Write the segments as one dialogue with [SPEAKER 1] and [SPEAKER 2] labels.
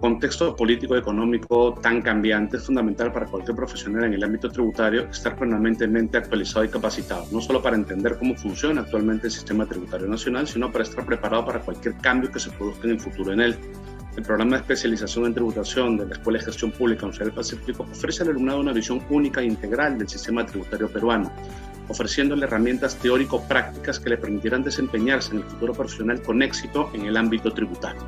[SPEAKER 1] contexto político y económico tan cambiante, es fundamental para cualquier profesional en el ámbito tributario estar permanentemente actualizado y capacitado, no solo para entender cómo funciona actualmente el sistema tributario nacional, sino para estar preparado para cualquier cambio que se produzca en el futuro en él. El programa de especialización en tributación de la Escuela de Gestión Pública Universidad del Pacífico ofrece al alumnado una visión única e integral del sistema tributario peruano, ofreciéndole herramientas teórico-prácticas que le permitirán desempeñarse en el futuro profesional con éxito en el ámbito tributario.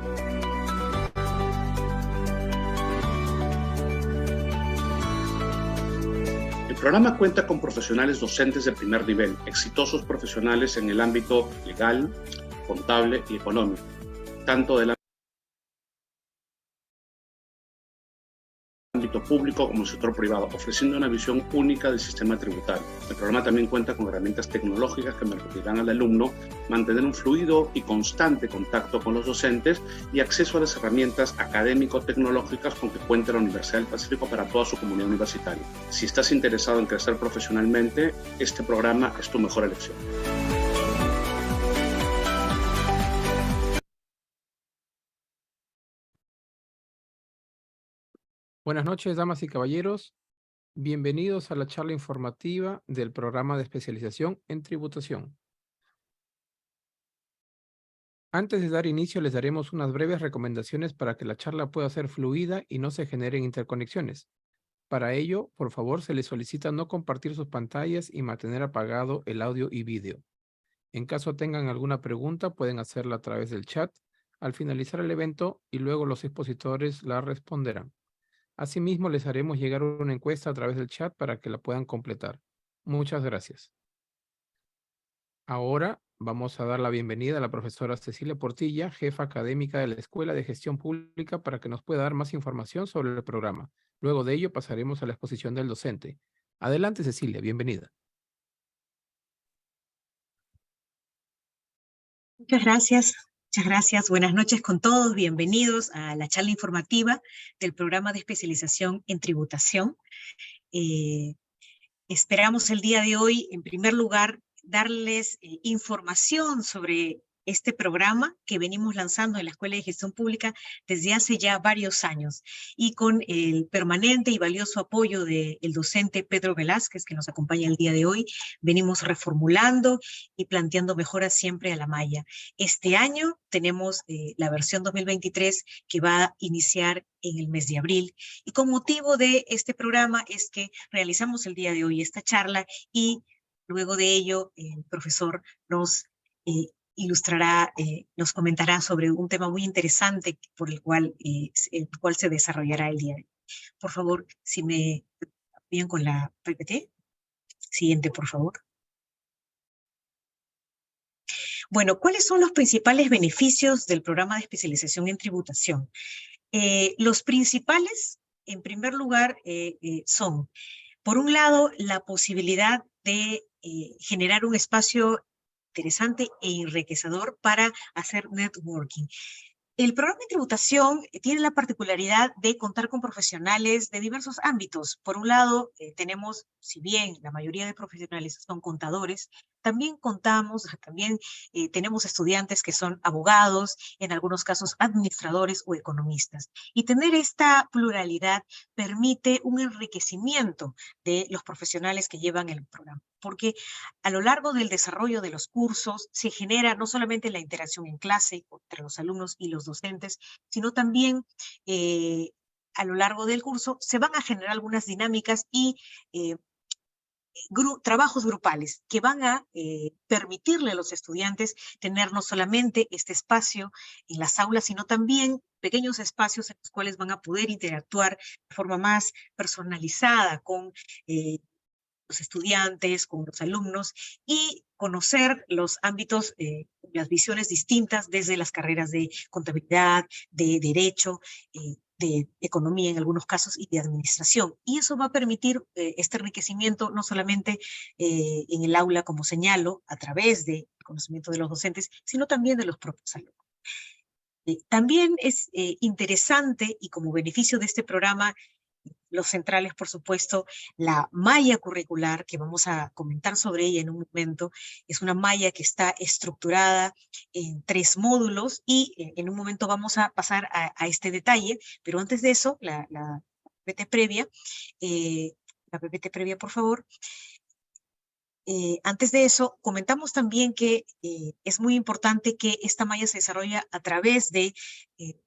[SPEAKER 1] El programa cuenta con profesionales docentes de primer nivel, exitosos profesionales en el ámbito legal, contable y económico, tanto del ámbito público como el sector privado, ofreciendo una visión única del sistema tributario. El programa también cuenta con herramientas tecnológicas que permitirán al alumno mantener un fluido y constante contacto con los docentes y acceso a las herramientas académico-tecnológicas con que cuenta la Universidad del Pacífico para toda su comunidad universitaria. Si estás interesado en crecer profesionalmente, este programa es tu mejor elección.
[SPEAKER 2] Buenas noches, damas y caballeros. Bienvenidos a la charla informativa del programa de especialización en tributación. Antes de dar inicio, les daremos unas breves recomendaciones para que la charla pueda ser fluida y no se generen interconexiones. Para ello, por favor, se les solicita no compartir sus pantallas y mantener apagado el audio y vídeo. En caso tengan alguna pregunta, pueden hacerla a través del chat al finalizar el evento y luego los expositores la responderán. Asimismo, les haremos llegar una encuesta a través del chat para que la puedan completar. Muchas gracias. Ahora vamos a dar la bienvenida a la profesora Cecilia Portilla, jefa académica de la Escuela de Gestión Pública, para que nos pueda dar más información sobre el programa. Luego de ello pasaremos a la exposición del docente. Adelante, Cecilia, bienvenida.
[SPEAKER 3] Muchas gracias. Muchas gracias. Buenas noches con todos. Bienvenidos a la charla informativa del programa de especialización en tributación. Esperamos el día de hoy, en primer lugar, darles información sobre este programa que venimos lanzando en la Escuela de Gestión Pública desde hace ya varios años y con el permanente y valioso apoyo del docente Pedro Velázquez, que nos acompaña el día de hoy, venimos reformulando y planteando mejoras siempre a la malla. Este año tenemos la versión 2023 que va a iniciar en el mes de abril y con motivo de este programa es que realizamos el día de hoy esta charla y luego de ello el profesor nos ilustrará, nos comentará sobre un tema muy interesante por el cual se desarrollará el día de hoy. Por favor, si me bien con la PPT. Siguiente, por favor. Bueno, ¿cuáles son los principales beneficios del programa de especialización en tributación? Los principales, en primer lugar, son, por un lado, la posibilidad de generar un espacio interesante e enriquecedor para hacer networking. El programa de tributación tiene la particularidad de contar con profesionales de diversos ámbitos. Por un lado, tenemos, si bien la mayoría de profesionales son contadores, también tenemos estudiantes que son abogados, en algunos casos administradores o economistas. Y tener esta pluralidad permite un enriquecimiento de los profesionales que llevan el programa, porque a lo largo del desarrollo de los cursos se genera no solamente la interacción en clase entre los alumnos y los docentes, sino también a lo largo del curso se van a generar algunas dinámicas y trabajos grupales que van a permitirle a los estudiantes tener no solamente este espacio en las aulas, sino también pequeños espacios en los cuales van a poder interactuar de forma más personalizada con los estudiantes, con los alumnos y conocer los ámbitos, las visiones distintas desde las carreras de contabilidad, de derecho, de economía en algunos casos y de administración. Y eso va a permitir este enriquecimiento no solamente en el aula, como señalo, a través del conocimiento de los docentes, sino también de los propios alumnos. También es interesante y como beneficio de este programa los centrales, por supuesto, la malla curricular, que vamos a comentar sobre ella en un momento. Es una malla que está estructurada en 3 módulos y en un momento vamos a pasar a este detalle, pero antes de eso, la PPT previa, por favor. Antes de eso, comentamos también que es muy importante que esta malla se desarrolla a través de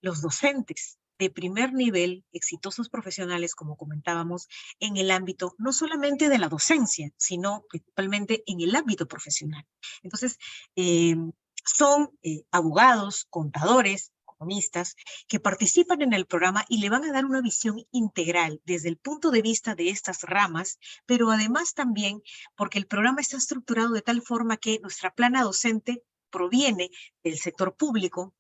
[SPEAKER 3] los docentes de primer nivel, exitosos profesionales, como comentábamos, en el ámbito no solamente de la docencia, sino principalmente en el ámbito profesional. Entonces, son abogados, contadores, economistas, que participan en el programa y le van a dar una visión integral desde el punto de vista de estas ramas, pero además también porque el programa está estructurado de tal forma que nuestra plana docente proviene del sector público,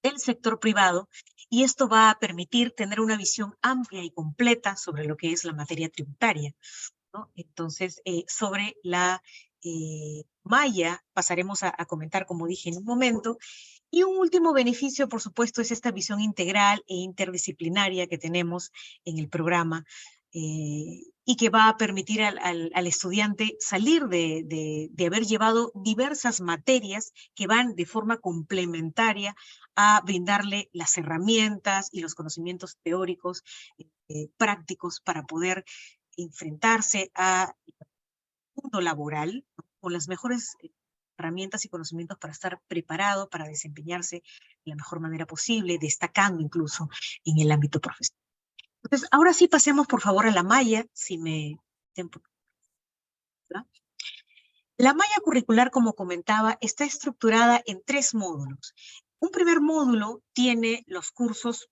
[SPEAKER 3] del sector privado, y esto va a permitir tener una visión amplia y completa sobre lo que es la materia tributaria, ¿no? Entonces, sobre la malla pasaremos a comentar, como dije en un momento. Y un último beneficio, por supuesto, es esta visión integral e interdisciplinaria que tenemos en el programa y que va a permitir al estudiante salir de haber llevado diversas materias que van de forma complementaria a brindarle las herramientas y los conocimientos teóricos, prácticos para poder enfrentarse al mundo laboral, ¿no?, con las mejores herramientas y conocimientos para estar preparado para desempeñarse de la mejor manera posible, destacando incluso en el ámbito profesional. Entonces, ahora sí pasemos por favor a la malla, si me... ¿verdad? La malla curricular, como comentaba, está estructurada en 3 módulos. Un primer módulo tiene los cursos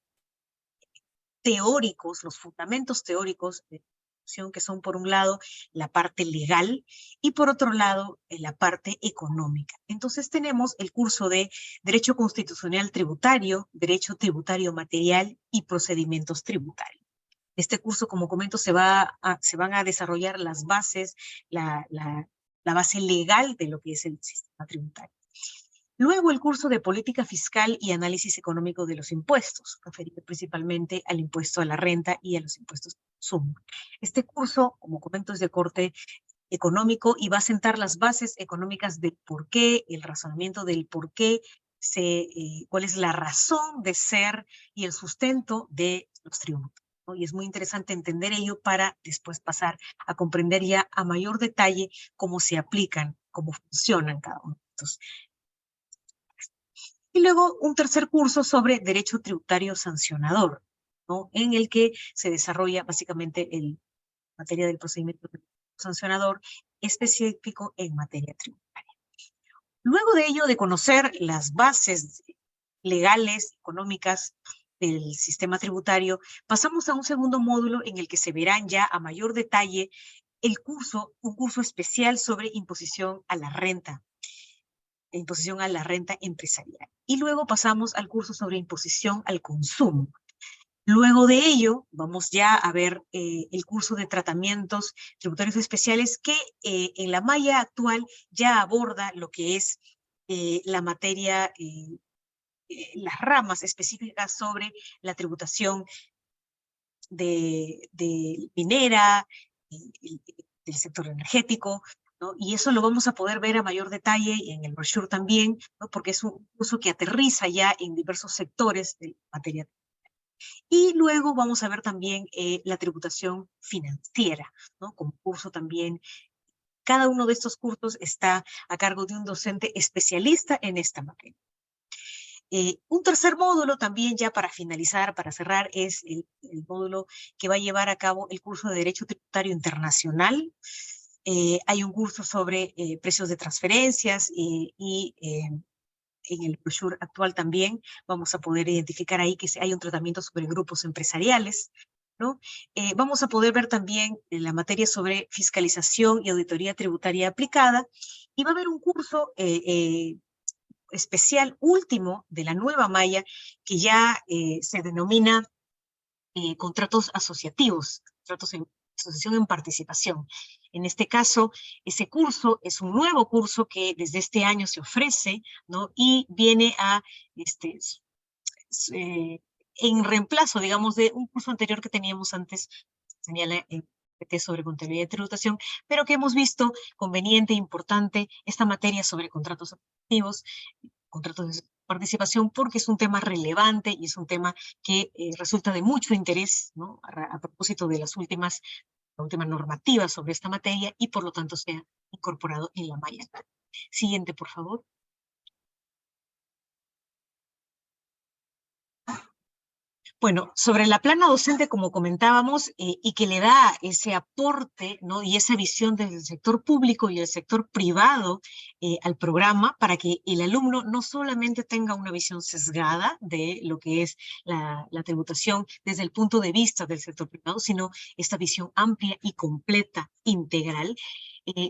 [SPEAKER 3] teóricos, los fundamentos teóricos de que son por un lado la parte legal y por otro lado la parte económica. Entonces tenemos el curso de Derecho Constitucional Tributario, Derecho Tributario Material y Procedimientos Tributarios. Este curso, como comento, se van a desarrollar las bases, la base legal de lo que es el sistema tributario. Luego el curso de Política Fiscal y Análisis Económico de los Impuestos, referido principalmente al impuesto a la renta y a los impuestos de consumo. Este curso, como comento, es de corte económico y va a sentar las bases económicas del por qué, el razonamiento del por qué, cuál es la razón de ser y el sustento de los tributos, ¿no? Y es muy interesante entender ello para después pasar a comprender ya a mayor detalle cómo se aplican, cómo funcionan cada uno de estos. Y luego un tercer curso sobre Derecho Tributario Sancionador, ¿no?, en el que se desarrolla básicamente la materia del procedimiento sancionador específico en materia tributaria. Luego de ello, de conocer las bases legales, económicas del sistema tributario, pasamos a un segundo módulo en el que se verán ya a mayor detalle un curso especial sobre imposición a la renta empresarial. Y luego pasamos al curso sobre imposición al consumo. Luego de ello, vamos ya a ver el curso de tratamientos tributarios especiales que en la malla actual ya aborda lo que es la materia, las ramas específicas sobre la tributación de minera, del sector energético, ¿no? Y eso lo vamos a poder ver a mayor detalle y en el brochure también, ¿no?, porque es un curso que aterriza ya en diversos sectores de materia. Y luego vamos a ver también la tributación financiera, ¿no?, como curso también. Cada uno de estos cursos está a cargo de un docente especialista en esta materia. Un tercer módulo también, ya para finalizar, para cerrar, es el módulo que va a llevar a cabo el curso de Derecho Tributario Internacional. Hay un curso sobre precios de transferencias y en el brochure actual también vamos a poder identificar ahí que hay un tratamiento sobre grupos empresariales, ¿no? Vamos a poder ver también la materia sobre fiscalización y auditoría tributaria aplicada, y va a haber un curso especial último de la nueva malla que ya se denomina contratos asociativos, contratos en asociación en participación. En este caso, ese curso es un nuevo curso que desde este año se ofrece, ¿no?, y viene a en reemplazo, digamos, de un curso anterior que teníamos antes, señala en PT sobre contabilidad y tributación, pero que hemos visto conveniente e importante esta materia sobre contratos activos, contratos de participación, porque es un tema relevante y es un tema que resulta de mucho interés, ¿no? A propósito de la última normativa sobre esta materia y por lo tanto se ha incorporado en la malla. Siguiente, por favor. Bueno, sobre la plana docente, como comentábamos, y que le da ese aporte, ¿no? Y esa visión del sector público y del sector privado al programa, para que el alumno no solamente tenga una visión sesgada de lo que es la tributación desde el punto de vista del sector privado, sino esta visión amplia y completa, integral.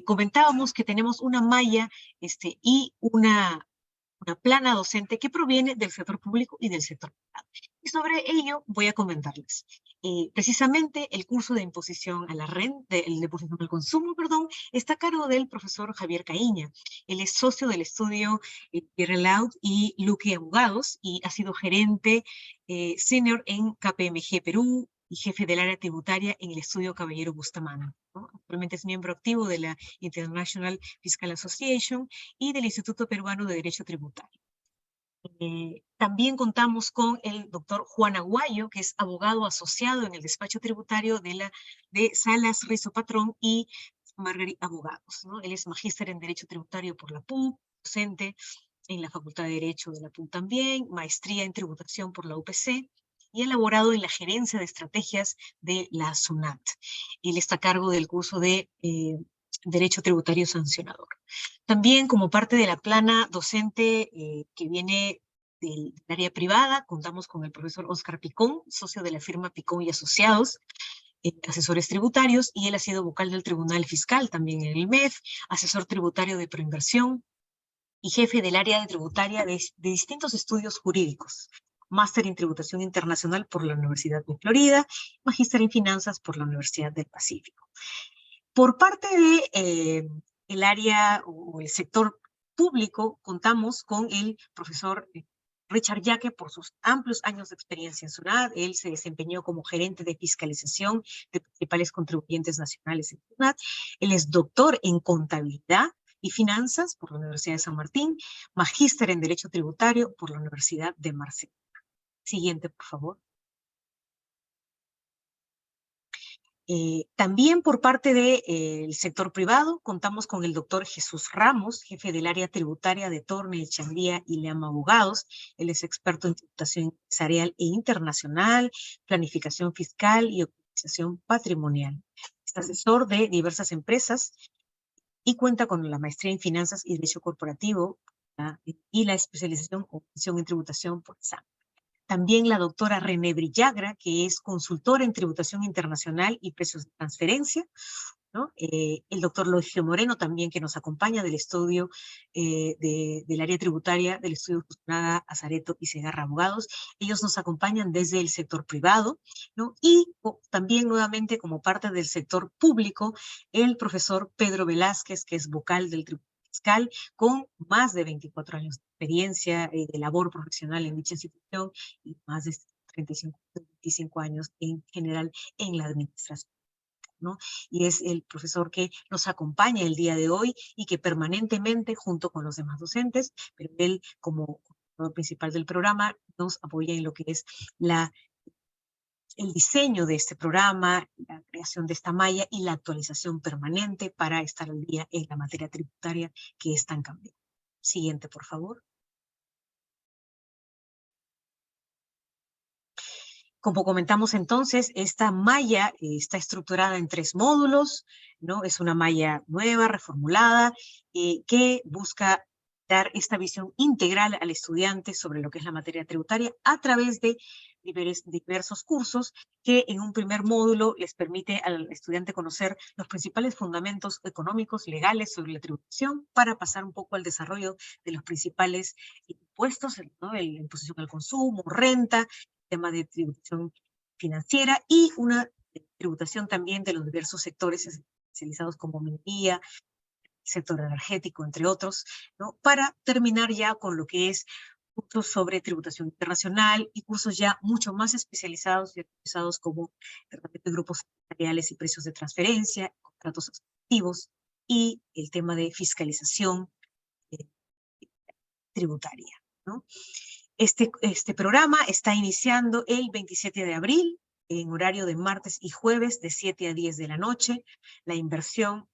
[SPEAKER 3] Comentábamos que tenemos una malla y una plana docente que proviene del sector público y del sector privado. Y sobre ello voy a comentarles. Precisamente el curso de imposición a la renta, el de imposición al consumo, perdón, está a cargo del profesor Javier Caíña. Él es socio del estudio Pierre Laud y Luque Abogados y ha sido gerente senior en KPMG Perú y jefe del área tributaria en el estudio Caballero Bustamante, ¿no? Actualmente es miembro activo de la International Fiscal Association y del Instituto Peruano de Derecho Tributario. También contamos con el doctor Juan Aguayo, que es abogado asociado en el despacho tributario de Salas Rizo Patrón y Margarit Abogados, ¿no? Él es magíster en Derecho Tributario por la PUC, docente en la Facultad de Derecho de la PUC también, maestría en Tributación por la UPC, y elaborado en la gerencia de estrategias de la SUNAT. Él está a cargo del curso de Derecho Tributario Sancionador. También como parte de la plana docente que viene del área privada, contamos con el profesor Oscar Picón, socio de la firma Picón y Asociados, asesores tributarios, y él ha sido vocal del Tribunal Fiscal también en el MEF, asesor tributario de proinversión y jefe del área de tributaria de distintos estudios jurídicos. Máster en Tributación Internacional por la Universidad de Florida, magíster en Finanzas por la Universidad del Pacífico. Por parte de el área o el sector público, contamos con el profesor Richard Yaque por sus amplios años de experiencia en SUNAT. Él se desempeñó como gerente de fiscalización de principales contribuyentes nacionales en SUNAT. Él es doctor en contabilidad y finanzas por la Universidad de San Martín, magíster en Derecho Tributario por la Universidad de Marsella. Siguiente, por favor. También por parte del sector privado contamos con el doctor Jesús Ramos, jefe del área tributaria de Torne, Chandía y Leama Abogados. Él es experto en tributación empresarial e internacional, planificación fiscal y optimización patrimonial. Es asesor de diversas empresas y cuenta con la maestría en finanzas y derecho corporativo y la especialización en tributación por examen. También la doctora René Brillagra, que es consultora en tributación internacional y precios de transferencia, ¿no? El doctor Logio Moreno también, que nos acompaña del estudio del área tributaria, del estudio Fusionada, Azareto y Segarra Abogados. Ellos nos acompañan desde el sector privado, ¿no? Y también nuevamente como parte del sector público, el profesor Pedro Velázquez, que es vocal del Tribunal Fiscal, con más de 24 años de experiencia de labor profesional en dicha institución y más de 25 años en general en la administración, ¿no? Y es el profesor que nos acompaña el día de hoy y que permanentemente, junto con los demás docentes, pero él como coordinador principal del programa, nos apoya en lo que es el diseño de este programa, la creación de esta malla y la actualización permanente para estar al día en la materia tributaria que es tan cambiante. Siguiente, por favor. Como comentamos entonces, esta malla está estructurada en 3 módulos, ¿no? Es una malla nueva, reformulada, que busca dar esta visión integral al estudiante sobre lo que es la materia tributaria a través de diversos cursos que en un primer módulo les permite al estudiante conocer los principales fundamentos económicos, legales sobre la tributación para pasar un poco al desarrollo de los principales impuestos, ¿no? La imposición al consumo, renta, tema de tributación financiera y una tributación también de los diversos sectores especializados como minería, sector energético, entre otros, ¿no? Para terminar ya con lo que es cursos sobre tributación internacional y cursos ya mucho más especializados y actualizados como tratamiento de grupos empresariales y precios de transferencia, contratos activos y el tema de fiscalización eh, tributaria, ¿no? Este programa está iniciando el 27 de abril en horario de martes y jueves de 7 a 10 de la noche. La inversión,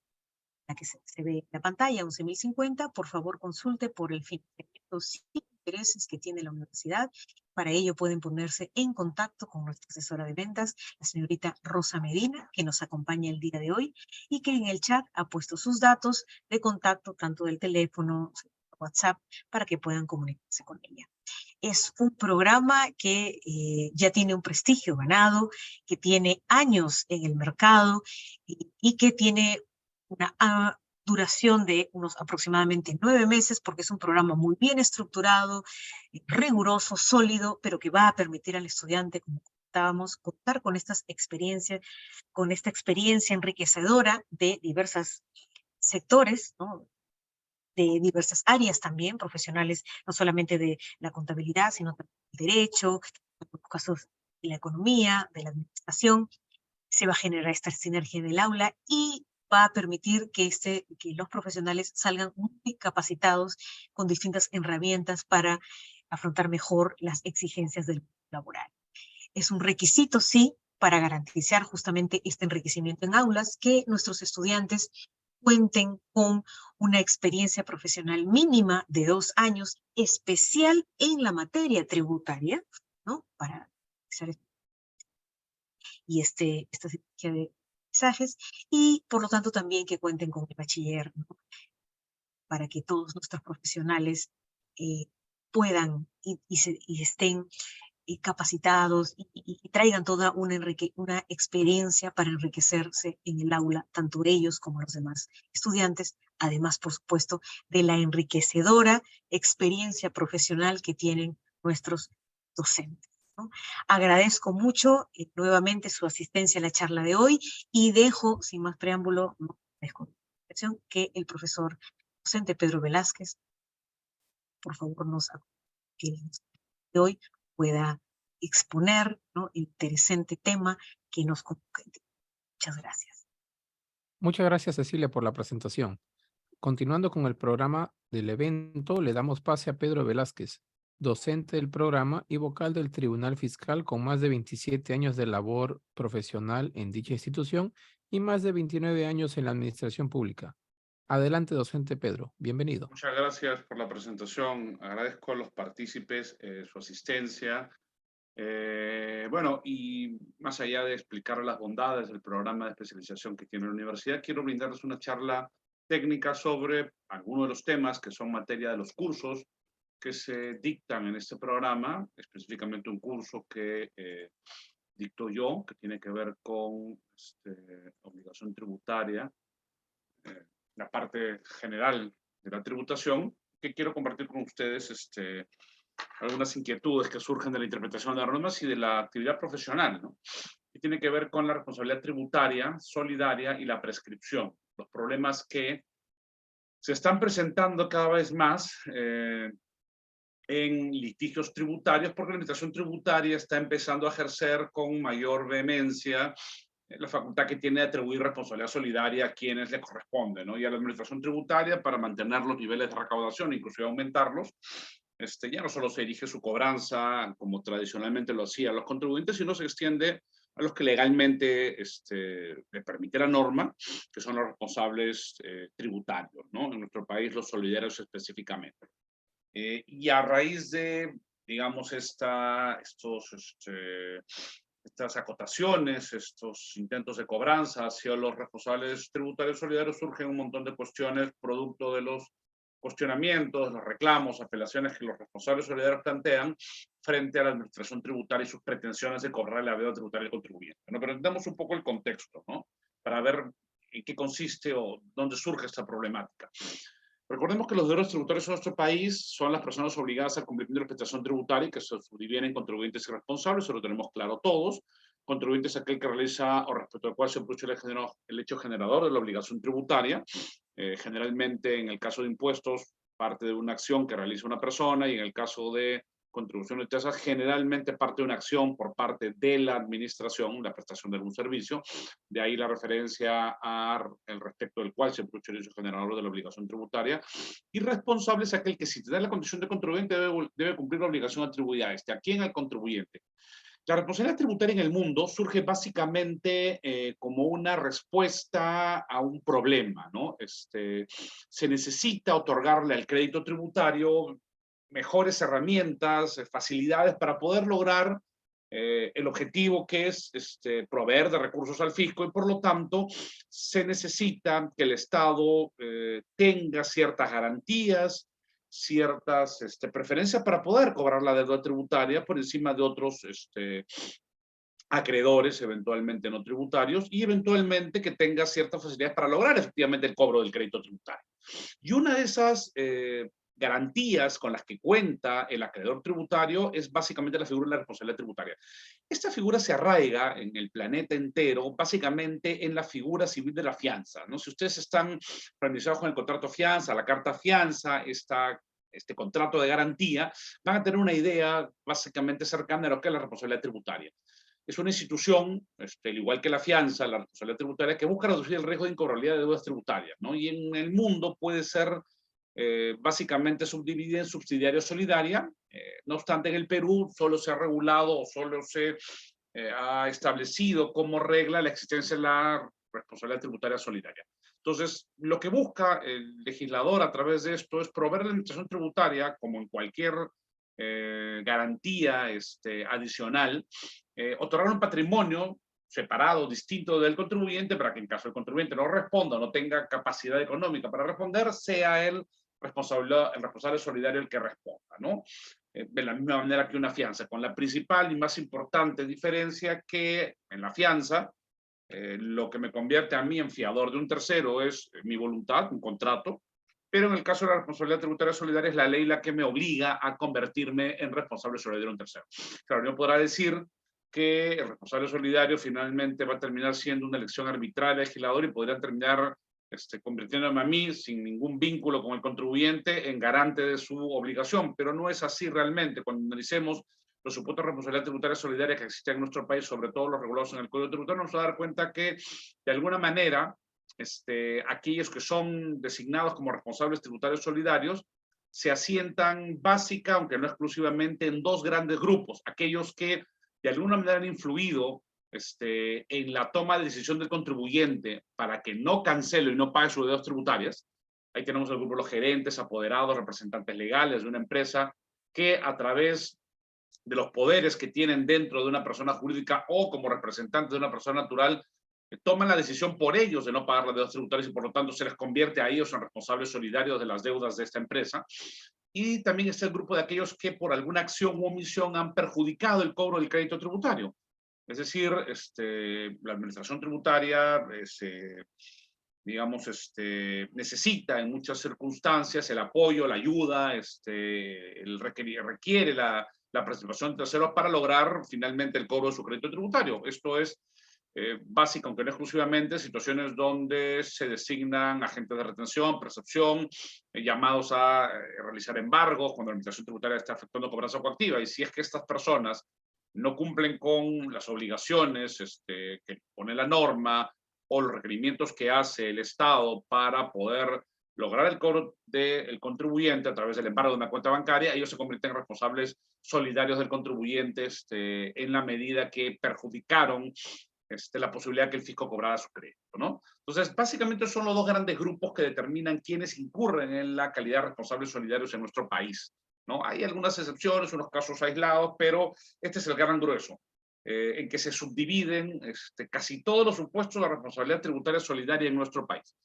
[SPEAKER 3] la que se ve en la pantalla, 11.050, por favor consulte por el financiamiento sin intereses que tiene la universidad. Para ello pueden ponerse en contacto con nuestra asesora de ventas, la señorita Rosa Medina, que nos acompaña el día de hoy y que en el chat ha puesto sus datos de contacto, tanto del teléfono, WhatsApp, para que puedan comunicarse con ella. Es un programa que ya tiene un prestigio ganado, que tiene años en el mercado y que tiene una duración de unos aproximadamente 9 meses, porque es un programa muy bien estructurado, riguroso, sólido, pero que va a permitir al estudiante, como comentábamos, contar con estas experiencias, con esta experiencia enriquecedora de diversos sectores, ¿no? De diversas áreas también, profesionales, no solamente de la contabilidad, sino también del derecho, en algunos casos de la economía, de la administración. Se va a generar esta sinergia en el aula y va a permitir que los profesionales salgan muy capacitados con distintas herramientas para afrontar mejor las exigencias del mundo laboral. Es un requisito, sí, para garantizar justamente este enriquecimiento en aulas, que nuestros estudiantes cuenten con una experiencia profesional mínima de 2 años, especial en la materia tributaria, ¿no? Para realizar esta sinergia de aprendizajes, y por lo tanto también que cuenten con el bachiller, ¿no? Para que todos nuestros profesionales puedan y estén capacitados y traigan toda una experiencia para enriquecerse en el aula, tanto ellos como los demás estudiantes, además, por supuesto, de la enriquecedora experiencia profesional que tienen nuestros docentes, ¿no? Agradezco mucho nuevamente su asistencia a la charla de hoy y dejo, sin más preámbulo, que el profesor docente Pedro Velázquez, por favor, que de hoy pueda exponer, ¿no?, el interesante tema que nos convoca. Muchas gracias.
[SPEAKER 2] Muchas gracias, Cecilia, por la presentación. Continuando con el programa del evento, le damos pase a Pedro Velázquez, docente del programa y vocal del Tribunal Fiscal con más de 27 años de labor profesional en dicha institución y más de 29 años en la administración pública. Adelante, docente Pedro. Bienvenido.
[SPEAKER 1] Muchas gracias por la presentación. Agradezco a los partícipes su asistencia. Bueno, y más allá de explicar las bondades del programa de especialización que tiene la universidad, quiero brindarles una charla técnica sobre algunos de los temas que son materia de los cursos que se dictan en este programa, específicamente un curso que dicto yo, que tiene que ver con obligación tributaria, la parte general de la tributación, que quiero compartir con ustedes algunas inquietudes que surgen de la interpretación de las normas y de la actividad profesional, ¿no? Que tiene que ver con la responsabilidad tributaria, solidaria y la prescripción. Los problemas que se están presentando cada vez más en litigios tributarios, porque la administración tributaria está empezando a ejercer con mayor vehemencia la facultad que tiene de atribuir responsabilidad solidaria a quienes le corresponde, ¿no? Y a la administración tributaria, para mantener los niveles de recaudación, inclusive aumentarlos, ya no solo se dirige su cobranza, como tradicionalmente lo hacía a los contribuyentes, sino se extiende a los que legalmente le permite la norma, que son los responsables tributarios, ¿no? En nuestro país, los solidarios específicamente. Y a raíz de, digamos, estas acotaciones, estos intentos de cobranza hacia los responsables tributarios solidarios, surgen un montón de cuestiones producto de los cuestionamientos, los reclamos, apelaciones que los responsables solidarios plantean frente a la administración tributaria y sus pretensiones de cobrar la deuda tributaria al contribuyente, ¿no? Pero entendamos un poco el contexto, ¿no? Para ver en qué consiste o dónde surge esta problemática. Recordemos que los deudores tributarios en nuestro país son las personas obligadas al cumplimiento de la prestación tributaria, que se subdividen en contribuyentes y responsables, eso lo tenemos claro todos. Contribuyente es aquel que realiza o respecto al cual se produce el hecho generador de la obligación tributaria. Generalmente, en el caso de impuestos, parte de una acción que realiza una persona, y en el caso de contribución de tasas, generalmente parte de una acción por parte de la administración, la prestación de algún servicio. De ahí la referencia al respecto del cual se produce el hecho generador de la obligación tributaria. Y responsable es aquel que, si te da la condición de contribuyente, debe cumplir la obligación atribuida a este. ¿A quién? Al contribuyente. La responsabilidad tributaria en el mundo surge básicamente como una respuesta a un problema, ¿no? Se necesita otorgarle al crédito tributario mejores herramientas, facilidades para poder lograr el objetivo, que es proveer de recursos al fisco, y por lo tanto se necesita que el Estado tenga ciertas garantías, ciertas preferencias para poder cobrar la deuda tributaria por encima de otros acreedores eventualmente no tributarios, y eventualmente que tenga ciertas facilidades para lograr efectivamente el cobro del crédito tributario. Y una de esas garantías con las que cuenta el acreedor tributario es básicamente la figura de la responsabilidad tributaria. Esta figura se arraiga en el planeta entero básicamente en la figura civil de la fianza, ¿no? Si ustedes están familiarizados con el contrato fianza, la carta fianza, este contrato de garantía, van a tener una idea básicamente cercana a lo que es la responsabilidad tributaria. Es una institución, al igual que la fianza, la responsabilidad tributaria, que busca reducir el riesgo de incobrabilidad de deudas tributarias, ¿no? Y en el mundo puede ser básicamente subdividida en subsidiaria o solidaria. No obstante, en el Perú solo se ha regulado o solo se ha establecido como regla la existencia de la responsabilidad tributaria solidaria. Entonces, lo que busca el legislador a través de esto es proveer a la administración tributaria, como en cualquier garantía adicional, otorgar un patrimonio separado, distinto del contribuyente, para que en caso el contribuyente no responda, no tenga capacidad económica para responder, sea el responsable solidario el que responda, ¿no? De la misma manera que una fianza, con la principal y más importante diferencia que en la fianza, lo que me convierte a mí en fiador de un tercero es mi voluntad, un contrato, pero en el caso de la responsabilidad tributaria solidaria es la ley la que me obliga a convertirme en responsable solidario de un tercero. Claro, yo podrá decir que el responsable solidario finalmente va a terminar siendo una elección arbitraria del legislador y podría terminar convirtiéndome a mí, sin ningún vínculo con el contribuyente, en garante de su obligación, pero no es así realmente. Cuando analicemos los supuestos de responsabilidad tributaria solidaria que existen en nuestro país, sobre todo los regulados en el Código Tributario, nos vamos a dar cuenta que, de alguna manera, aquellos que son designados como responsables tributarios solidarios se asientan básica, aunque no exclusivamente, en dos grandes grupos: aquellos que de alguna manera han influido en la toma de decisión del contribuyente para que no cancele y no pague sus deudas tributarias. Ahí tenemos el grupo de los gerentes, apoderados, representantes legales de una empresa que, a través de los poderes que tienen dentro de una persona jurídica o como representantes de una persona natural, toman la decisión por ellos de no pagar las deudas tributarias, y por lo tanto se les convierte a ellos en responsables solidarios de las deudas de esta empresa. Y también está el grupo de aquellos que por alguna acción u omisión han perjudicado el cobro del crédito tributario. Es decir, la administración tributaria, digamos, necesita en muchas circunstancias el apoyo, la ayuda, requiere la participación de terceros para lograr finalmente el cobro de su crédito tributario. Esto es básica, aunque no exclusivamente, situaciones donde se designan agentes de retención, percepción, llamados a realizar embargos cuando la administración tributaria está efectuando cobranza coactiva. Y si es que estas personas no cumplen con las obligaciones que pone la norma o los requerimientos que hace el Estado para poder lograr el cobro del contribuyente a través del embargo de una cuenta bancaria, ellos se convierten en responsables solidarios del contribuyente en la medida que perjudicaron la posibilidad que el fisco cobrara su crédito, ¿no? Entonces, básicamente son los dos grandes grupos que determinan quiénes incurren en la calidad de responsables solidarios en nuestro país, ¿no? Hay algunas excepciones, unos casos aislados, pero este es el gran grueso, en que se subdividen casi todos los supuestos de responsabilidad tributaria solidaria en nuestro país.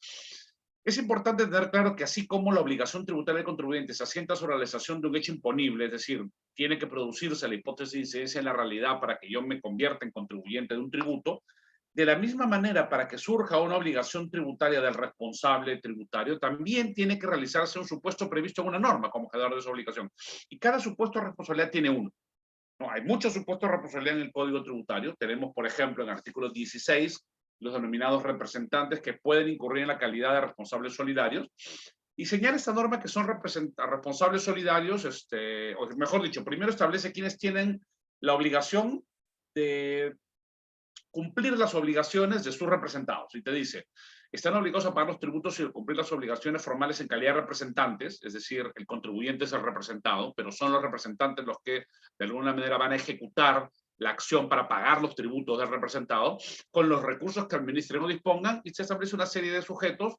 [SPEAKER 1] Es importante tener claro que, así como la obligación tributaria del contribuyente se asienta sobre la realización de un hecho imponible, es decir, tiene que producirse la hipótesis de incidencia en la realidad para que yo me convierta en contribuyente de un tributo, de la misma manera, para que surja una obligación tributaria del responsable tributario, también tiene que realizarse un supuesto previsto en una norma como generador de esa obligación. Y cada supuesto de responsabilidad tiene uno. No, hay muchos supuestos de responsabilidad en el Código Tributario. Tenemos, por ejemplo, en el artículo 16, los denominados representantes que pueden incurrir en la calidad de responsables solidarios.
[SPEAKER 4] Y señala esta norma que son responsables solidarios, o mejor dicho, primero establece quiénes tienen la obligación de cumplir las obligaciones de sus representados. Y te dice, están obligados a pagar los tributos y cumplir las obligaciones formales en calidad de representantes, es decir, el contribuyente es el representado, pero son los representantes los que de alguna manera van a ejecutar la acción para pagar los tributos del representado con los recursos que administren o dispongan, y se establece una serie de sujetos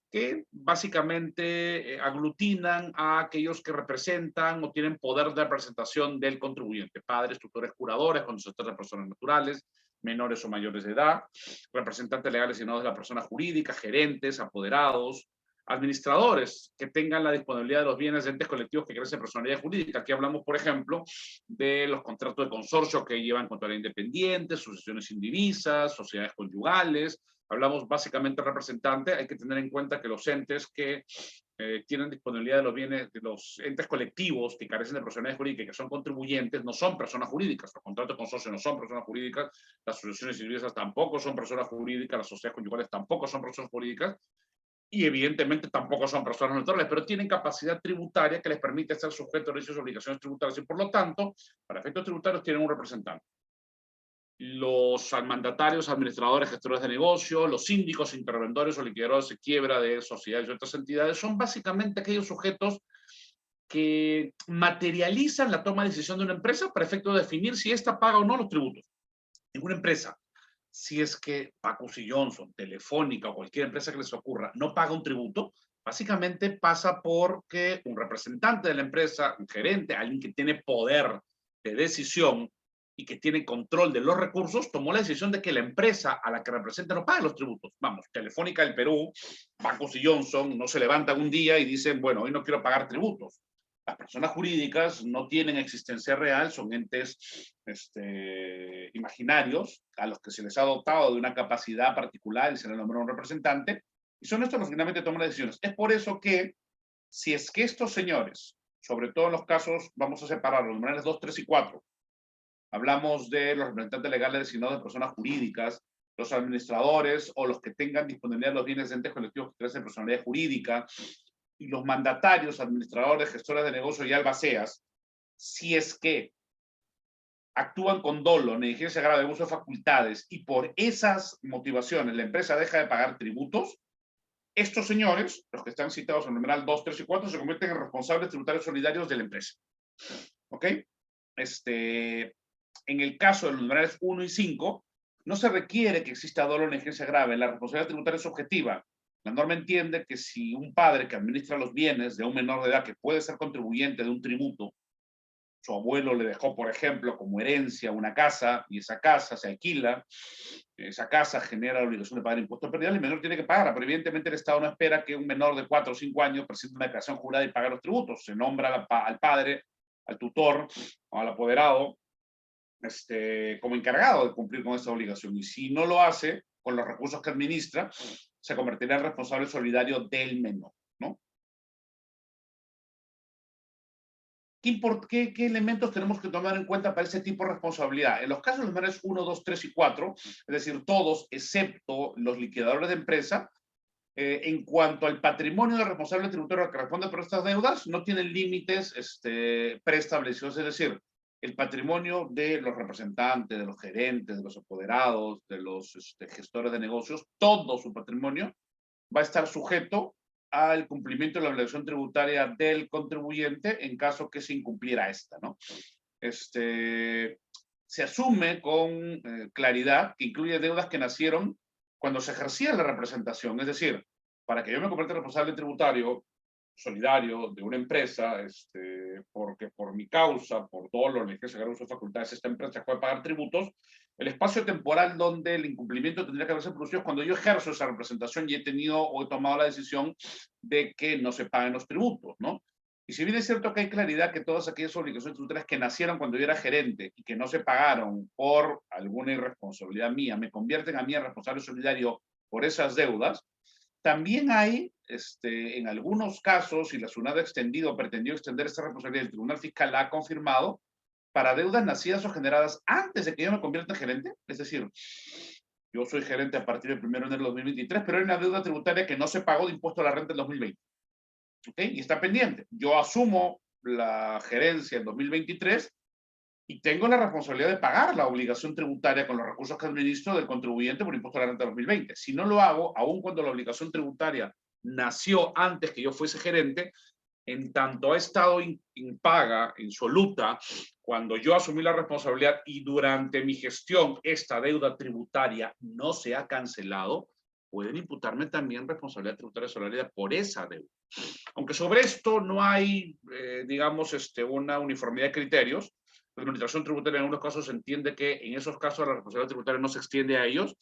[SPEAKER 4] que básicamente aglutinan a aquellos que representan o tienen poder de representación del contribuyente: padres, tutores, curadores, cuando se trata de personas naturales, menores o mayores de edad, representantes legales y no de la persona jurídica, gerentes, apoderados, administradores que tengan la disponibilidad de los bienes de entes colectivos que crecen personalidad jurídica. Aquí hablamos, por ejemplo, de los contratos de consorcio que llevan contabilidad independiente, sucesiones indivisas, sociedades conyugales. Hablamos básicamente de representantes. Hay que tener en cuenta que los entes que tienen disponibilidad de los bienes, de los entes colectivos que carecen de personalidad jurídica y que son contribuyentes, no son personas jurídicas. Los contratos de consorcio no son personas jurídicas, las asociaciones individuales tampoco son personas jurídicas, las sociedades conyugales tampoco son personas jurídicas, y evidentemente tampoco son personas naturales, pero tienen capacidad tributaria que les permite ser sujetos a derechos y obligaciones tributarias, y por lo tanto, para efectos tributarios tienen un representante. Los mandatarios, administradores, gestores de negocio, los síndicos, interventores o liquidadores de quiebra de sociedades y otras entidades son básicamente aquellos sujetos que materializan la toma de decisión de una empresa para efecto de definir si ésta paga o no los tributos. En una empresa, si es que Bacus y Johnson, Telefónica o cualquier empresa que les ocurra no paga un tributo, básicamente pasa porque un representante de la empresa, un gerente, alguien que tiene poder de decisión y que tiene control de los recursos, tomó la decisión de que la empresa a la que representa no pague los tributos. Vamos, Telefónica del Perú, Bacus y Johnson no se levantan un día y dicen, bueno, hoy no quiero pagar tributos. Las personas jurídicas no tienen existencia real, son entes imaginarios a los que se les ha dotado de una capacidad particular y se les nombra un representante, y son estos los que finalmente toman las decisiones. Es por eso que, si es que estos señores, sobre todo en los casos, vamos a separar los numerales 2, 3 y 4, hablamos de los representantes legales designados de personas jurídicas, los administradores o los que tengan disponibilidad de los bienes de entes colectivos que crecen personalidad jurídica, y los mandatarios, administradores, gestores de negocio y albaceas, si es que actúan con dolo, negligencia grave, abuso de facultades, y por esas motivaciones la empresa deja de pagar tributos, estos señores, los que están citados en el numeral 2, 3 y 4, se convierten en responsables tributarios solidarios de la empresa. ¿Ok? En el caso de los numerales 1 y 5, no se requiere que exista dolo o negligencia grave. La responsabilidad tributaria es objetiva. La norma entiende que si un padre que administra los bienes de un menor de edad que puede ser contribuyente de un tributo, su abuelo le dejó, por ejemplo, como herencia una casa, y esa casa se alquila, esa casa genera la obligación de pagar impuestos predial, el menor tiene que pagarla, pero evidentemente el Estado no espera que un menor de 4 o 5 años presente una declaración jurada y pague los tributos. Se nombra al padre, al tutor o al apoderado como encargado de cumplir con esa obligación, y si no lo hace, con los recursos que administra, se convertirá en responsable solidario del menor, ¿no? ¿Qué elementos tenemos que tomar en cuenta para ese tipo de responsabilidad? En los casos de los menores 1, 2, 3 y 4, es decir, todos, excepto los liquidadores de empresa, en cuanto al patrimonio del responsable tributario que responde por estas deudas, no tienen límites preestablecidos, es decir, el patrimonio de los representantes, de los gerentes, de los apoderados, de los gestores de negocios, todo su patrimonio va a estar sujeto al cumplimiento de la obligación tributaria del contribuyente en caso que se incumpliera esta, ¿no? Se asume con claridad que incluye deudas que nacieron cuando se ejercía la representación, es decir, para que yo me convierta en responsable tributario solidario de una empresa, porque por mi causa, por dolo, negligencia grave, uso de facultades, esta empresa puede pagar tributos, el espacio temporal donde el incumplimiento tendría que haberse producido es cuando yo ejerzo esa representación y he tenido o he tomado la decisión de que no se paguen los tributos, ¿no? Y si bien es cierto que hay claridad que todas aquellas obligaciones tributarias que nacieron cuando yo era gerente y que no se pagaron por alguna irresponsabilidad mía, me convierten a mí en responsable solidario por esas deudas, también hay, en algunos casos, y la SUNAT ha extendido o pretendió extender esta responsabilidad, el Tribunal Fiscal la ha confirmado, para deudas nacidas o generadas antes de que yo me convierta en gerente. Es decir, yo soy gerente a partir del 1 de enero de 2023, pero hay una deuda tributaria que no se pagó de impuesto a la renta en 2020. ¿Ok? Y está pendiente. Yo asumo la gerencia en 2023 y tengo la responsabilidad de pagar la obligación tributaria con los recursos que administro del contribuyente por impuesto a la renta 2020. Si no lo hago, aun cuando la obligación tributaria nació antes que yo fuese gerente, en tanto ha estado impaga, insoluta, cuando yo asumí la responsabilidad y durante mi gestión esta deuda tributaria no se ha cancelado, pueden imputarme también responsabilidad tributaria solidaria por esa deuda. Aunque sobre esto no hay, digamos, una uniformidad de criterios, la administración tributaria en algunos casos entiende que en esos casos la responsabilidad tributaria no se extiende a ellos,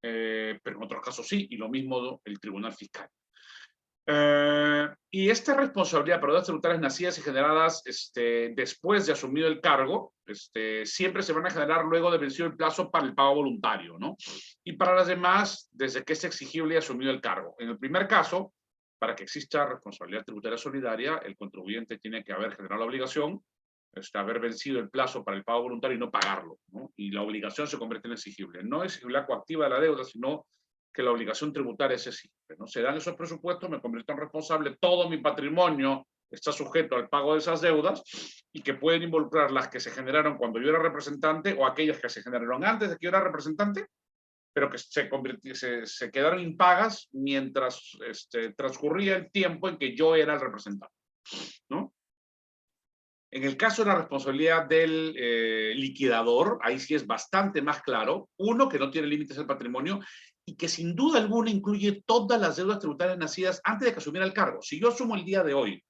[SPEAKER 4] pero en otros casos sí, y lo mismo el Tribunal Fiscal. Y esta responsabilidad para deudas tributarias nacidas y generadas después de asumido el cargo, siempre se van a generar luego de vencido el plazo para el pago voluntario, ¿no? Y para las demás, desde que es exigible y asumido el cargo. En el primer caso, para que exista responsabilidad tributaria solidaria, el contribuyente tiene que haber generado la obligación, haber vencido el plazo para el pago voluntario y no pagarlo, ¿no? Y la obligación se convierte en exigible. No es exigibilidad coactiva de la deuda, sino que la obligación tributaria es exigible, ¿no? Se dan esos presupuestos, me convierto en responsable, todo mi patrimonio está sujeto al pago de esas deudas y que pueden involucrar las que se generaron cuando yo era representante o aquellas que se generaron antes de que yo era representante, pero que se quedaron impagas mientras transcurría el tiempo en que yo era el representante, ¿no? En el caso de la responsabilidad del liquidador, ahí sí es bastante más claro. Uno, que no tiene límites al patrimonio y que sin duda alguna incluye todas las deudas tributarias nacidas antes de que asumiera el cargo. Si yo asumo el día de hoy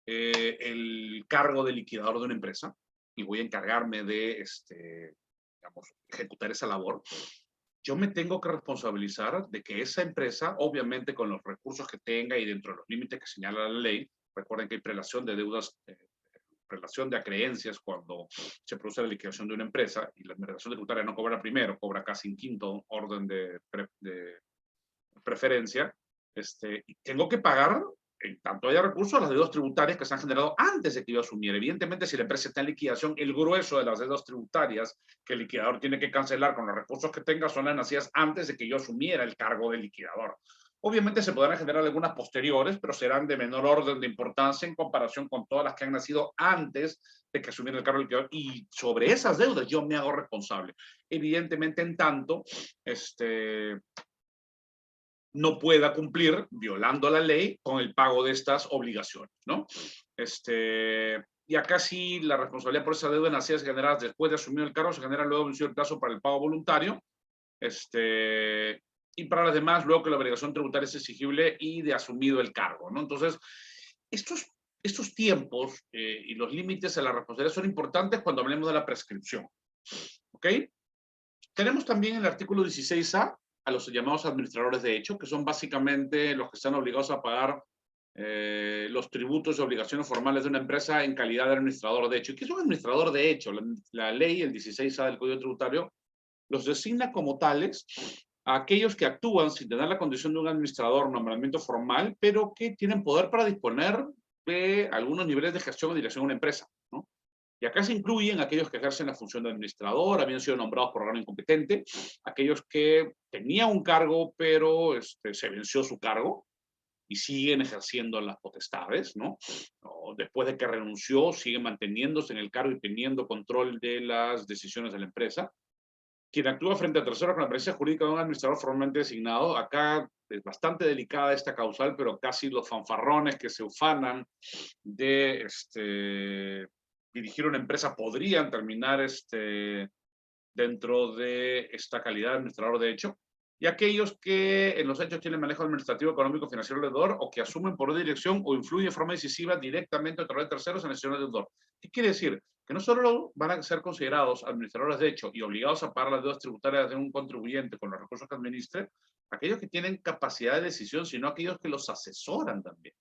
[SPEAKER 4] el cargo de liquidador de una empresa y voy a encargarme de digamos, ejecutar esa labor, yo me tengo que responsabilizar de que esa empresa, obviamente con los recursos que tenga y dentro de los límites que señala la ley, recuerden que hay prelación de deudas, prelación de acreencias cuando se produce la liquidación de una empresa y la administración tributaria no cobra primero, cobra casi en quinto orden de preferencia, y tengo que pagar, en tanto haya recursos, las deudas tributarias que se han generado antes de que yo asumiera. Evidentemente, si la empresa está en liquidación, el grueso de las deudas tributarias que el liquidador tiene que cancelar con los recursos que tenga son las nacidas antes de que yo asumiera el cargo de liquidador. Obviamente se podrán generar algunas posteriores, pero serán de menor orden de importancia en comparación con todas las que han nacido antes de que asumiera el cargo de liquidador. Y sobre esas deudas yo me hago responsable. Evidentemente, en tanto, no pueda cumplir, violando la ley, con el pago de estas obligaciones, ¿no? Y acá sí la responsabilidad por esa deuda nacidas generadas después de asumir el cargo se genera luego vencido el plazo para el pago voluntario, y para las demás, luego que la obligación tributaria es exigible y de asumido el cargo, ¿no? Entonces, estos tiempos y los límites a la responsabilidad son importantes cuando hablemos de la prescripción, ¿ok? Tenemos también el artículo 16A a los llamados administradores de hecho, que son básicamente los que están obligados a pagar los tributos y obligaciones formales de una empresa en calidad de administrador de hecho. ¿Y qué es un administrador de hecho? La ley, el 16A del Código Tributario, los designa como tales a aquellos que actúan sin tener la condición de un administrador, nombramiento formal, pero que tienen poder para disponer de algunos niveles de gestión o dirección de una empresa, ¿no? Y acá se incluyen aquellos que ejercen la función de administrador, habían sido nombrados por órgano incompetente, aquellos que tenían un cargo, pero se venció su cargo y siguen ejerciendo las potestades, ¿no? O después de que renunció, siguen manteniéndose en el cargo y teniendo control de las decisiones de la empresa. Quien actúa frente a terceros con la presencia jurídica de un administrador formalmente designado, acá es bastante delicada esta causal, pero casi los fanfarrones que se ufanan de dirigir una empresa podrían terminar dentro de esta calidad de administrador de hecho, y aquellos que en los hechos tienen manejo administrativo, económico, financiero del deudor, o que asumen por dirección o influyen de forma decisiva directamente a través de terceros en la decisión del deudor. ¿Qué quiere decir? Que no solo van a ser considerados administradores de hecho y obligados a pagar las deudas tributarias de un contribuyente con los recursos que administre, aquellos que tienen capacidad de decisión, sino aquellos que los asesoran también.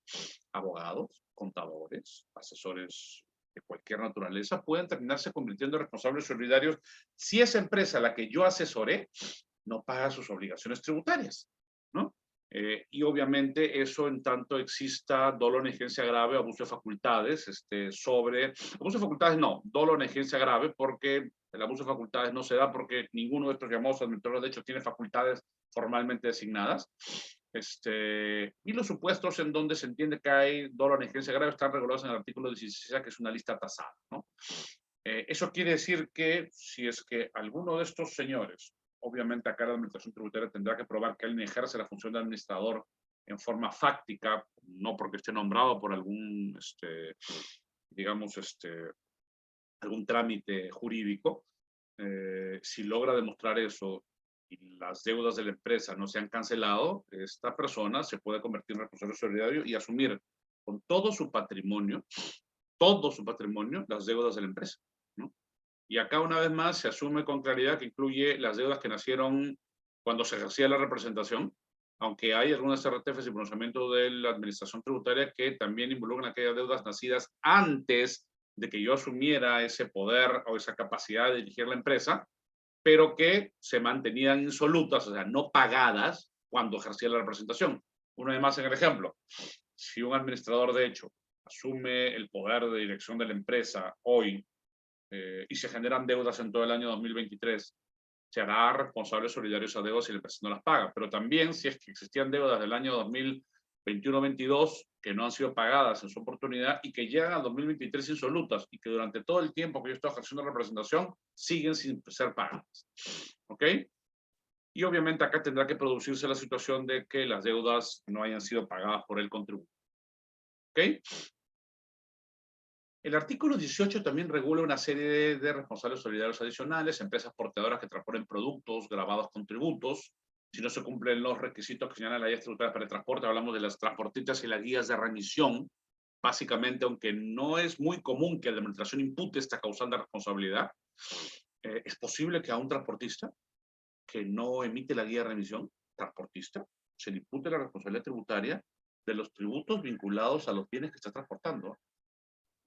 [SPEAKER 4] Abogados, contadores, asesores de cualquier naturaleza, pueden terminarse convirtiendo en responsables solidarios si esa empresa a la que yo asesoré no paga sus obligaciones tributarias, ¿no? Y obviamente eso en tanto exista dolo, negligencia grave, abuso de facultades, abuso de facultades no, dolo, negligencia grave, porque el abuso de facultades no se da porque ninguno de estos llamados administradores de hecho tiene facultades formalmente designadas. Y los supuestos en donde se entiende que hay dolo o negligencia grave están regulados en el artículo 16, que es una lista tasada, ¿no? Eso quiere decir que si es que alguno de estos señores, obviamente acá la administración tributaria tendrá que probar que él ejerce la función de administrador en forma fáctica, no porque esté nombrado por algún, digamos, algún trámite jurídico. Si logra demostrar eso y las deudas de la empresa no se han cancelado, esta persona se puede convertir en responsable solidario y asumir con todo su patrimonio, las deudas de la empresa, ¿no? Y acá una vez más se asume con claridad que incluye las deudas que nacieron cuando se ejercía la representación, aunque hay algunas RTFs y pronunciamiento de la administración tributaria que también involucran aquellas deudas nacidas antes de que yo asumiera ese poder o esa capacidad de dirigir la empresa, pero que se mantenían insolutas, o sea, no pagadas cuando ejercía la representación. Una vez más en el ejemplo, si un administrador de hecho asume el poder de dirección de la empresa hoy y se generan deudas en todo el año 2023, se hará responsable solidario de esas deudas si la empresa no las paga. Pero también si es que existían deudas del año 2021-22 que no han sido pagadas en su oportunidad y que llegan al 2023 insolutas y que durante todo el tiempo que yo estoy ejerciendo representación siguen sin ser pagadas. ¿Ok? Y obviamente acá tendrá que producirse la situación de que las deudas no hayan sido pagadas por el contribuyente. ¿Ok? El artículo 18 también regula una serie de responsables solidarios adicionales, empresas portadoras que transporten productos grabados con tributos. Si no se cumplen los requisitos que señalan las guías tributarias para el transporte, hablamos de las transportistas y las guías de remisión. Básicamente, aunque no es muy común que la administración impute esta causal de responsabilidad, es posible que a un transportista que no emite la guía de remisión, transportista, se le impute la responsabilidad tributaria de los tributos vinculados a los bienes que está transportando.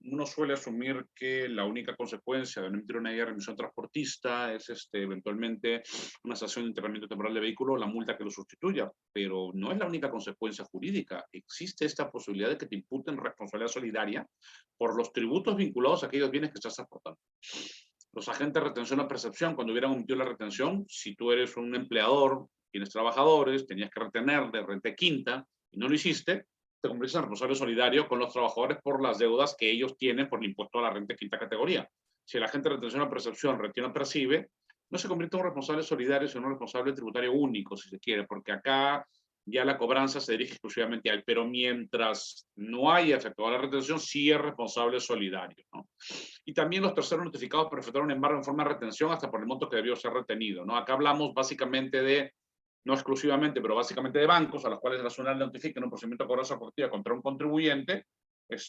[SPEAKER 4] Uno suele asumir que la única consecuencia de no emitir una guía de remisión transportista es eventualmente una sanción de internamiento temporal de vehículo o la multa que lo sustituya, pero no es la única consecuencia jurídica. Existe esta posibilidad de que te imputen responsabilidad solidaria por los tributos vinculados a aquellos bienes que estás transportando. Los agentes de retención o percepción, cuando hubieran omitido la retención, si tú eres un empleador, tienes trabajadores, tenías que retener de renta quinta y no lo hiciste, te conviertes en responsable solidario con los trabajadores por las deudas que ellos tienen por el impuesto a la renta de quinta categoría. Si el agente de retención o percepción retiene o percibe, no se convierte en un responsable solidario, sino un responsable tributario único, si se quiere, porque acá ya la cobranza se dirige exclusivamente a él, pero mientras no haya efectuado la retención, sí es responsable solidario, ¿no? Y también los terceros notificados por efectuar un embargo en forma de retención hasta por el monto que debió ser retenido, ¿no? Acá hablamos básicamente de, no exclusivamente, pero básicamente de bancos a los cuales la SUNAT le notifica en un procedimiento de cobranza correctiva contra un contribuyente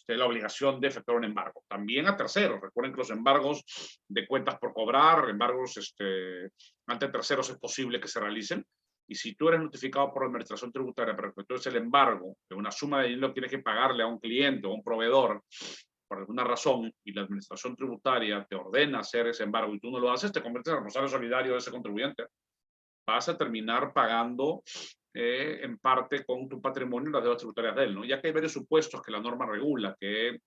[SPEAKER 4] la obligación de efectuar un embargo. También a terceros. Recuerden que los embargos de cuentas por cobrar, embargos ante terceros es posible que se realicen. Y si tú eres notificado por la administración tributaria para efectuar el embargo de una suma de dinero que tienes que pagarle a un cliente o a un proveedor por alguna razón y la administración tributaria te ordena hacer ese embargo y tú no lo haces, te conviertes en responsable solidario de ese contribuyente. Vas a terminar pagando en parte con tu patrimonio las deudas tributarias de él, ¿no? Ya que hay varios supuestos que la norma regula que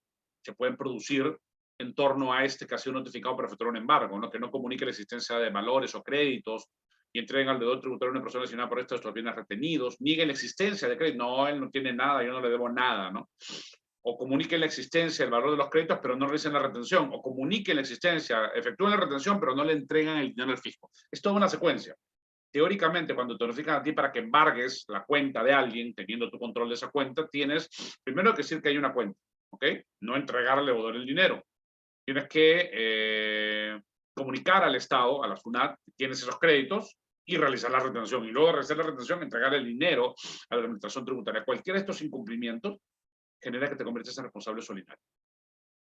[SPEAKER 4] se pueden producir en torno a este que ha sido notificado para efectuar un embargo, ¿no? Que no comunique la existencia de valores o créditos y entreguen al deudor tributario una persona asignada por estos bienes retenidos, niegue la existencia de crédito, no, él no tiene nada, yo no le debo nada, ¿no? O comuniquen la existencia, el valor de los créditos, pero no realicen la retención, o comuniquen la existencia, efectúen la retención, pero no le entregan el dinero al fisco. Es toda una secuencia. Teóricamente, cuando te notifican a ti para que embargues la cuenta de alguien, teniendo tu control de esa cuenta, tienes primero que decir que hay una cuenta, ¿ok? No entregarle al deudor el dinero. Tienes que comunicar al Estado, a la SUNAT, que tienes esos créditos y realizar la retención. Y luego de realizar la retención, entregar el dinero a la administración tributaria. Cualquiera de estos incumplimientos genera que te conviertas en responsable solidario.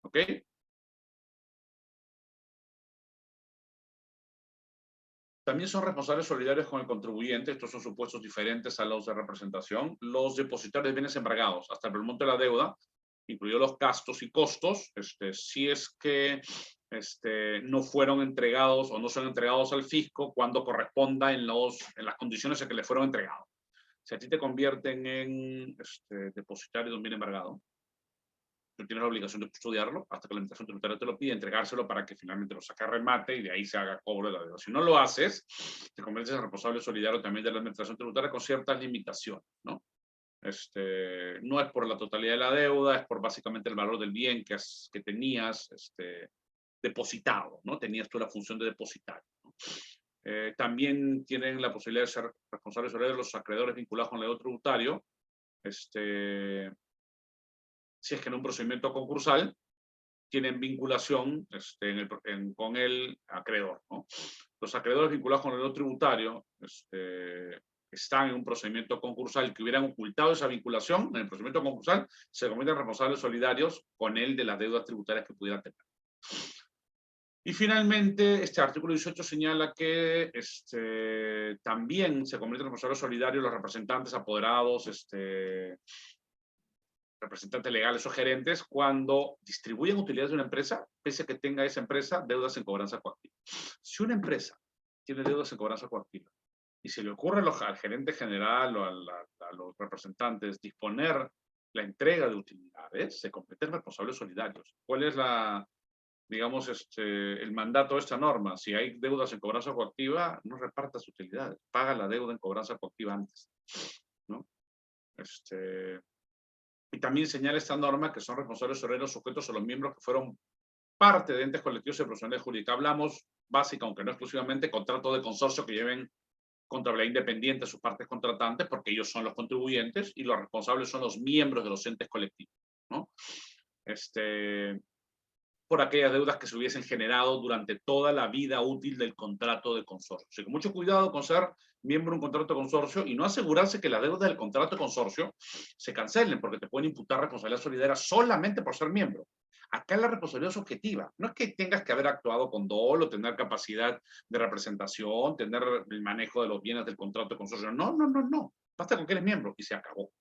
[SPEAKER 4] ¿Ok? También son responsables solidarios con el contribuyente. Estos son supuestos diferentes a los de representación. Los depositarios de bienes embargados, hasta el monto de la deuda, incluidos los gastos y costos, si es que no fueron entregados o no son entregados al fisco cuando corresponda en las condiciones en que le fueron entregados. Si a ti te convierten en depositario de un bien embargado, tú tienes la obligación de custodiarlo hasta que la administración tributaria te lo pide, entregárselo para que finalmente lo saque a remate y de ahí se haga cobro de la deuda. Si no lo haces, te conviertes en responsable solidario también de la administración tributaria con ciertas limitaciones, ¿no? No es por la totalidad de la deuda, es por básicamente el valor del bien que tenías depositado, ¿no? Tenías tú la función de depositario, ¿no? También tienen la posibilidad de ser responsables solidarios los acreedores vinculados con el deudor tributario, si es que en un procedimiento concursal tienen vinculación con el acreedor, ¿no? Los acreedores vinculados con el deudor tributario están en un procedimiento concursal que hubieran ocultado esa vinculación en el procedimiento concursal, se convierten en responsables solidarios con él de las deudas tributarias que pudieran tener. Y finalmente, este artículo 18 señala que también se convierten en responsables solidarios los representantes apoderados, representantes legales o gerentes cuando distribuyen utilidades de una empresa, pese a que tenga esa empresa deudas en cobranza coactiva. Si una empresa tiene deudas en cobranza coactiva y se le ocurre al gerente general o a los representantes disponer la entrega de utilidades, se convierten en responsables solidarios. ¿Cuál es el mandato de esta norma? Si hay deudas en cobranza coactiva, no repartas utilidades, paga la deuda en cobranza coactiva antes, ¿no? Y también señala esta norma que son responsables solidarios sujetos a los miembros que fueron parte de entes colectivos y profesionales jurídicos. Hablamos, básica, aunque no exclusivamente, contratos de consorcio que lleven contabilidad independiente a sus partes contratantes, porque ellos son los contribuyentes y los responsables son los miembros de los entes colectivos, ¿no? Por aquellas deudas que se hubiesen generado durante toda la vida útil del contrato de consorcio. Así que mucho cuidado con ser miembro de un contrato de consorcio y no asegurarse que las deudas del contrato de consorcio se cancelen, porque te pueden imputar responsabilidad solidaria solamente por ser miembro. Acá la responsabilidad es objetiva. No es que tengas que haber actuado con dolo, tener capacidad de representación, tener el manejo de los bienes del contrato de consorcio. No, no, no, no. Basta con que eres miembro y se acabó.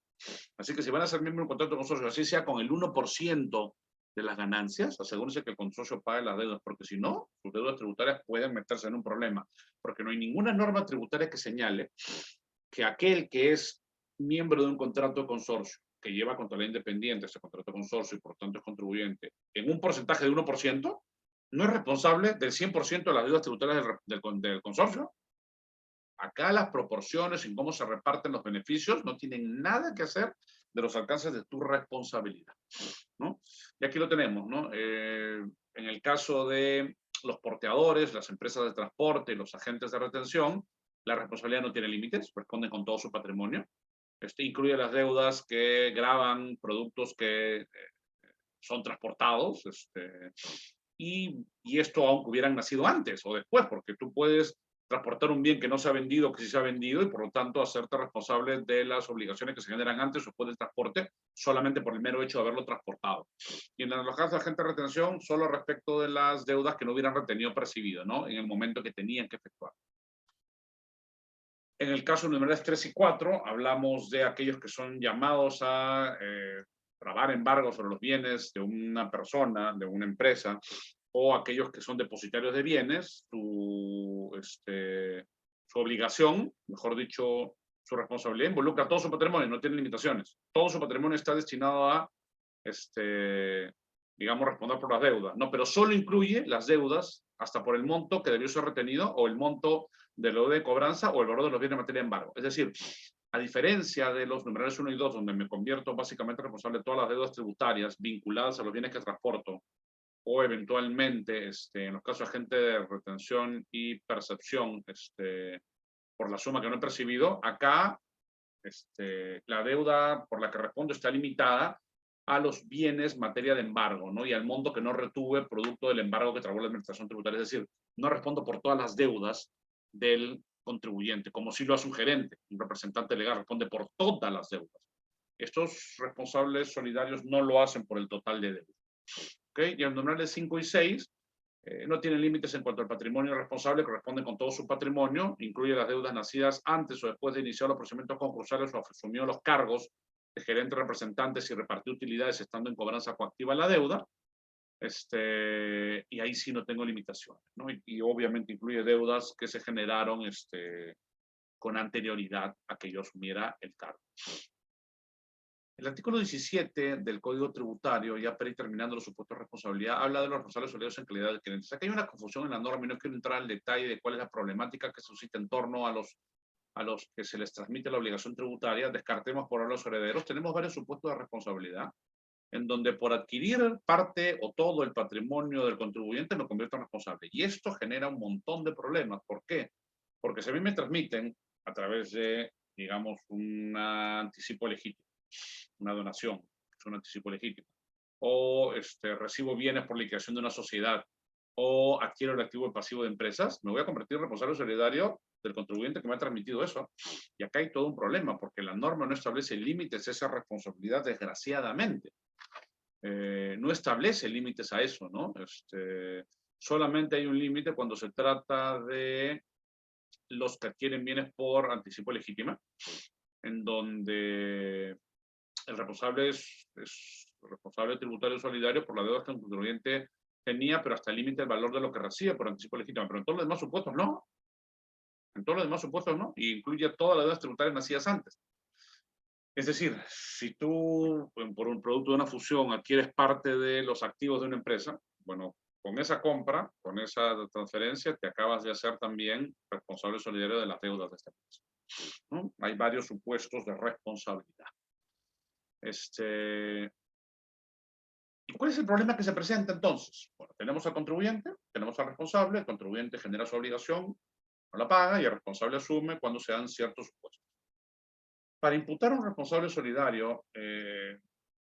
[SPEAKER 4] Así que si van a ser miembro de un contrato de consorcio, así sea con el 1% de las ganancias, asegúrense que el consorcio pague las deudas, porque si no, sus deudas tributarias pueden meterse en un problema, porque no hay ninguna norma tributaria que señale que aquel que es miembro de un contrato de consorcio, que lleva contabilidad independiente ese contrato de consorcio y por tanto es contribuyente, en un porcentaje de 1%, no es responsable del 100% de las deudas tributarias del consorcio. Acá las proporciones en cómo se reparten los beneficios no tienen nada que hacer de los alcances de tu responsabilidad, ¿no? Y aquí lo tenemos, ¿no? En el caso de los porteadores, las empresas de transporte y los agentes de retención, la responsabilidad no tiene límites, responden con todo su patrimonio. Incluye las deudas que gravan productos que son transportados, y esto aunque hubieran nacido antes o después, porque tú puedes transportar un bien que no se ha vendido o que sí se ha vendido y por lo tanto hacerte responsable de las obligaciones que se generan antes o después del transporte solamente por el mero hecho de haberlo transportado. Y en los casos de agente de retención, solo respecto de las deudas que no hubieran retenido percibido, ¿no? En el momento que tenían que efectuar. En el caso de numerales 3 y 4, hablamos de aquellos que son llamados a gravar embargos sobre los bienes de una persona, de una empresa, o aquellos que son depositarios de bienes, su obligación, mejor dicho, su responsabilidad involucra todo su patrimonio, no tiene limitaciones. Todo su patrimonio está destinado a, digamos, responder por las deudas, ¿no? Pero solo incluye las deudas hasta por el monto que debió ser retenido o el monto de lo de cobranza o el valor de los bienes en materia de embargo. Es decir, a diferencia de los numerales 1 y 2, donde me convierto básicamente responsable de todas las deudas tributarias vinculadas a los bienes que transporto, o eventualmente, en los casos de agente de retención y percepción, por la suma que no he percibido, acá la deuda por la que respondo está limitada a los bienes materia de embargo, ¿no? Y al monto que no retuve producto del embargo que trabó la administración tributaria. Es decir, no respondo por todas las deudas del contribuyente, como si lo hace un gerente, un representante legal responde por todas las deudas. Estos responsables solidarios no lo hacen por el total de deudas. ¿Okay? Y en numerales 5 y 6 no tienen límites en cuanto al patrimonio responsable, que responden con todo su patrimonio, incluye las deudas nacidas antes o después de iniciar los procedimientos concursales o asumió los cargos de gerente, representantes y repartió utilidades estando en cobranza coactiva en la deuda. Y ahí sí no tengo limitaciones, ¿no? Y obviamente incluye deudas que se generaron con anterioridad a que yo asumiera el cargo. El artículo 17 del Código Tributario, ya para ir terminando los supuestos de responsabilidad, habla de los responsables solidarios en calidad de clientes. Aquí hay una confusión en la norma y no quiero entrar al detalle de cuál es la problemática que suscita en torno a los que se les transmite la obligación tributaria. Descartemos por ahora los herederos. Tenemos varios supuestos de responsabilidad en donde por adquirir parte o todo el patrimonio del contribuyente me convierto en responsable. Y esto genera un montón de problemas. ¿Por qué? Porque si a mí me transmiten a través de, digamos, un anticipo legítimo, una donación, es un anticipo legítimo, o recibo bienes por liquidación de una sociedad, o adquiero el activo y pasivo de empresas, me voy a convertir en responsable solidario del contribuyente que me ha transmitido eso. Y acá hay todo un problema, porque la norma no establece límites a esa responsabilidad, desgraciadamente. No establece límites a eso, ¿no? Solamente hay un límite cuando se trata de los que adquieren bienes por anticipo legítima, en donde el responsable es responsable tributario solidario por la deuda que el contribuyente tenía, pero hasta el límite del valor de lo que recibe por anticipo legítimo. Pero en todos los demás supuestos no. En todos los demás supuestos no. Y incluye todas las deudas tributarias nacidas antes. Es decir, si tú, por un producto de una fusión, adquieres parte de los activos de una empresa, bueno, con esa compra, con esa transferencia, te acabas de hacer también responsable solidario de las deudas de esta empresa, ¿no? Hay varios supuestos de responsabilidad. ¿Y cuál es el problema que se presenta entonces? Bueno, tenemos al contribuyente, tenemos al responsable, el contribuyente genera su obligación, no la paga y el responsable asume cuando se dan ciertos supuestos. Para imputar a un responsable solidario,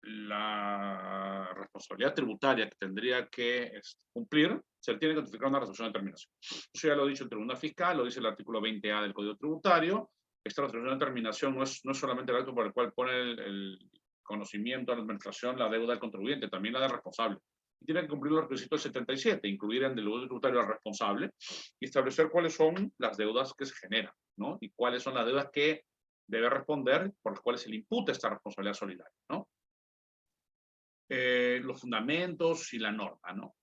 [SPEAKER 4] la responsabilidad tributaria que tendría que cumplir, se le tiene que notificar una resolución de terminación. Eso ya lo ha dicho el Tribunal Fiscal, lo dice el artículo 20A del Código Tributario. Esta resolución de terminación no es solamente el acto por el cual pone el conocimiento a la administración la deuda del contribuyente, también la del responsable. Y tiene que cumplir los requisitos del 77, incluir en el deudor tributario al responsable y establecer cuáles son las deudas que se generan, ¿no? Y cuáles son las deudas que debe responder por las cuales se le imputa esta responsabilidad solidaria, ¿no? Los fundamentos y la norma, ¿no?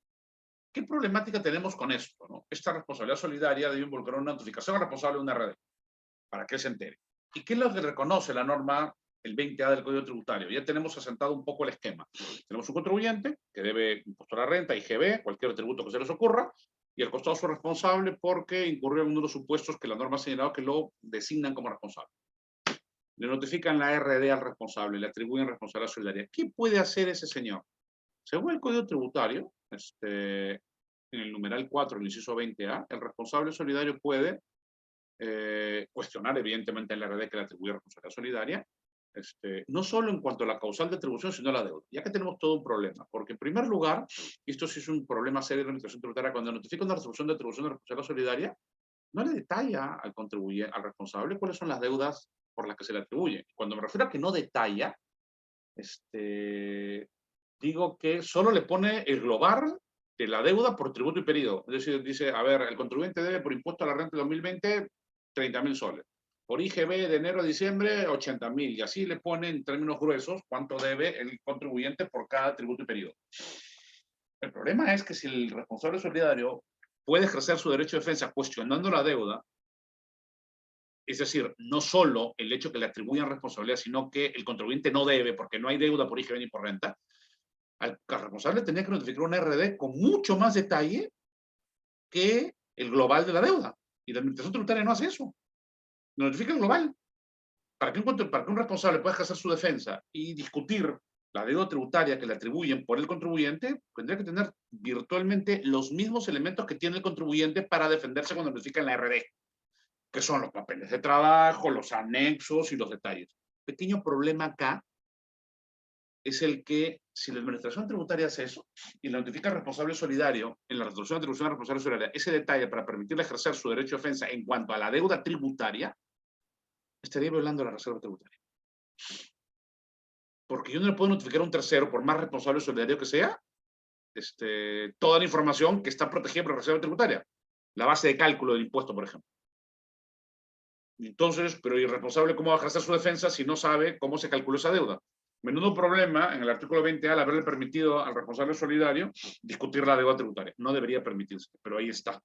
[SPEAKER 4] ¿Qué problemática tenemos con esto, no? Esta responsabilidad solidaria debe involucrar una notificación al responsable de una RD, para que se entere. ¿Y qué es lo que reconoce la norma, el 20A del Código Tributario? Ya tenemos asentado un poco el esquema. Tenemos un contribuyente que debe impuesto a la renta, IGB, cualquier tributo que se les ocurra, y el costoso responsable porque incurrió en uno de los supuestos que la norma ha señalado que lo designan como responsable. Le notifican la RD al responsable, le atribuyen responsabilidad solidaria. ¿Qué puede hacer ese señor? Según el Código Tributario, en el numeral 4, el inciso 20A, el responsable solidario puede cuestionar evidentemente el RD que le atribuye responsabilidad solidaria, no solo en cuanto a la causal de atribución, sino a la deuda. Ya que tenemos todo un problema, porque en primer lugar, y esto sí es un problema serio de la administración tributaria, cuando notifica una resolución de atribución de responsabilidad solidaria, no le detalla al contribuyente, al responsable, cuáles son las deudas por las que se le atribuye. Cuando me refiero a que no detalla, digo que solo le pone el global de la deuda por tributo y periodo. Es decir, dice, a ver, el contribuyente debe por impuesto a la renta de 2020 30.000 soles. Por IGB de enero a diciembre 80.000. Y así le pone en términos gruesos cuánto debe el contribuyente por cada tributo y periodo. El problema es que si el responsable solidario puede ejercer su derecho de defensa cuestionando la deuda, es decir, no solo el hecho que le atribuyan responsabilidad, sino que el contribuyente no debe porque no hay deuda por IGB ni por renta, al responsable tenía que notificar una RD con mucho más detalle que el global de la deuda. Y la administración tributaria no hace eso. Notifica el global. Para que un responsable pueda ejercer su defensa y discutir la deuda tributaria que le atribuyen por el contribuyente, tendría que tener virtualmente los mismos elementos que tiene el contribuyente para defenderse cuando notifica en la RD, que son los papeles de trabajo, los anexos y los detalles. Pequeño problema acá es el que si la administración tributaria hace eso y le notifica al responsable solidario en la resolución de atribución al responsable solidario ese detalle para permitirle ejercer su derecho de defensa en cuanto a la deuda tributaria, estaría violando la reserva tributaria. Porque yo no le puedo notificar a un tercero, por más responsable solidario que sea, toda la información que está protegida por la reserva tributaria. La base de cálculo del impuesto, por ejemplo. Entonces, pero ¿y el responsable cómo va a ejercer su defensa si no sabe cómo se calculó esa deuda? Menudo problema en el artículo 20A al haberle permitido al responsable solidario discutir la deuda tributaria. No debería permitirse, pero ahí está,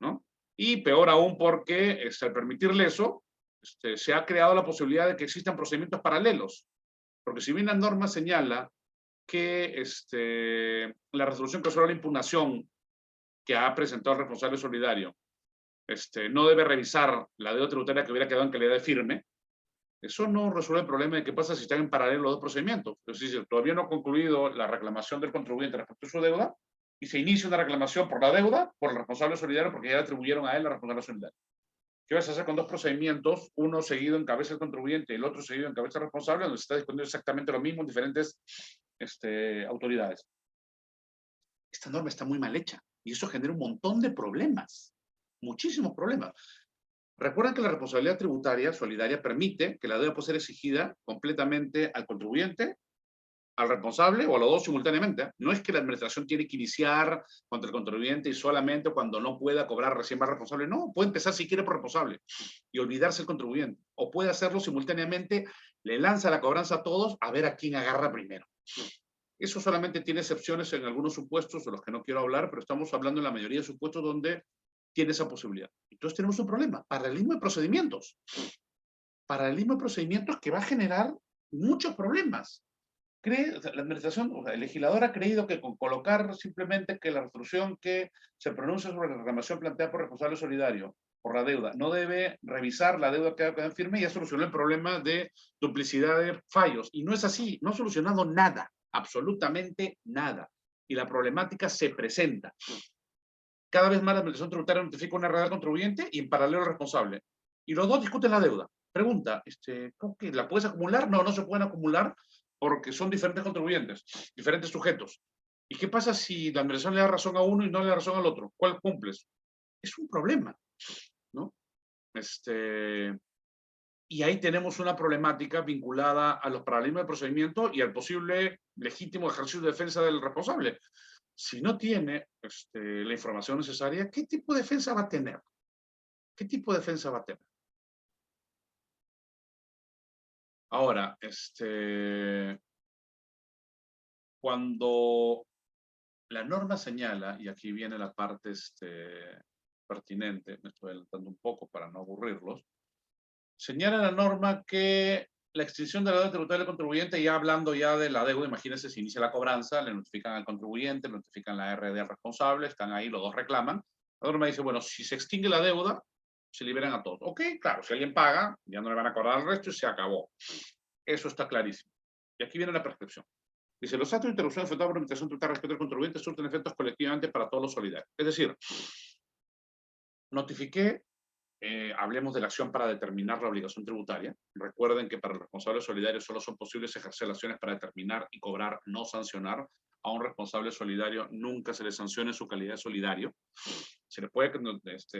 [SPEAKER 4] ¿no? Y peor aún porque al permitirle eso, se ha creado la posibilidad de que existan procedimientos paralelos. Porque si bien la norma señala que la resolución que resuelve la impugnación que ha presentado el responsable solidario no debe revisar la deuda tributaria que hubiera quedado en calidad de firme, eso no resuelve el problema de qué pasa si están en paralelo los dos procedimientos. Es decir, todavía no ha concluido la reclamación del contribuyente respecto a su deuda y se inicia una reclamación por la deuda por el responsable solidario porque ya le atribuyeron a él la responsabilidad solidaria. ¿Qué vas a hacer con dos procedimientos? Uno seguido en cabeza del contribuyente y el otro seguido en cabeza del responsable, donde se está discutiendo exactamente lo mismo en diferentes autoridades. Esta norma está muy mal hecha y eso genera un montón de problemas, muchísimos problemas. Recuerden que la responsabilidad tributaria solidaria permite que la deuda pueda ser exigida completamente al contribuyente, al responsable o a los dos simultáneamente. No es que la administración tiene que iniciar contra el contribuyente y solamente cuando no pueda cobrar recién va responsable. No, puede empezar si quiere por responsable y olvidarse el contribuyente. O puede hacerlo simultáneamente, le lanza la cobranza a todos a ver a quién agarra primero. Eso solamente tiene excepciones en algunos supuestos de los que no quiero hablar, pero estamos hablando en la mayoría de supuestos donde tiene esa posibilidad. Entonces tenemos un problema, paralelismo de procedimientos. Paralelismo de procedimientos que va a generar muchos problemas. La administración, o sea, el legislador ha creído que con colocar simplemente que la resolución que se pronuncia sobre la reclamación planteada por el responsable solidario por la deuda no debe revisar la deuda que queda firme, ya solucionó el problema de duplicidad de fallos. Y no es así, no ha solucionado nada, absolutamente nada. Y la problemática se presenta. Cada vez más la administración tributaria notifica una realidad al contribuyente y en paralelo al responsable. Y los dos discuten la deuda. Pregunta, ¿la puedes acumular? No, no se pueden acumular porque son diferentes contribuyentes, diferentes sujetos. ¿Y qué pasa si la administración le da razón a uno y no le da razón al otro? ¿Cuál cumples? Es un problema, ¿no? Y ahí tenemos una problemática vinculada a los paralelismos de procedimiento y al posible legítimo ejercicio de defensa del responsable. Si no tiene la información necesaria, ¿qué tipo de defensa va a tener? ¿Qué tipo de defensa va a tener? Ahora, cuando la norma señala, y aquí viene la parte pertinente, me estoy adelantando un poco para no aburrirlos, señala la norma que la extinción de la deuda tributaria del contribuyente, ya hablando ya de la deuda, imagínense, si inicia la cobranza, le notifican al contribuyente, le notifican la RD al responsable, están ahí, los dos reclaman. La norma dice, bueno, si se extingue la deuda, se liberan a todos. Ok, claro, si alguien paga, ya no le van a cobrar al resto y se acabó. Eso está clarísimo. Y aquí viene la prescripción. Dice, los actos de interrupción efectuados por administración tributaria respecto al contribuyente surten efectos colectivamente para todos los solidarios. Es decir, notifiqué, hablemos de la acción para determinar la obligación tributaria. Recuerden que para el responsable solidario solo son posibles ejercer acciones para determinar y cobrar, no sancionar. A un responsable solidario nunca se le sanciona en su calidad de solidario. Se le puede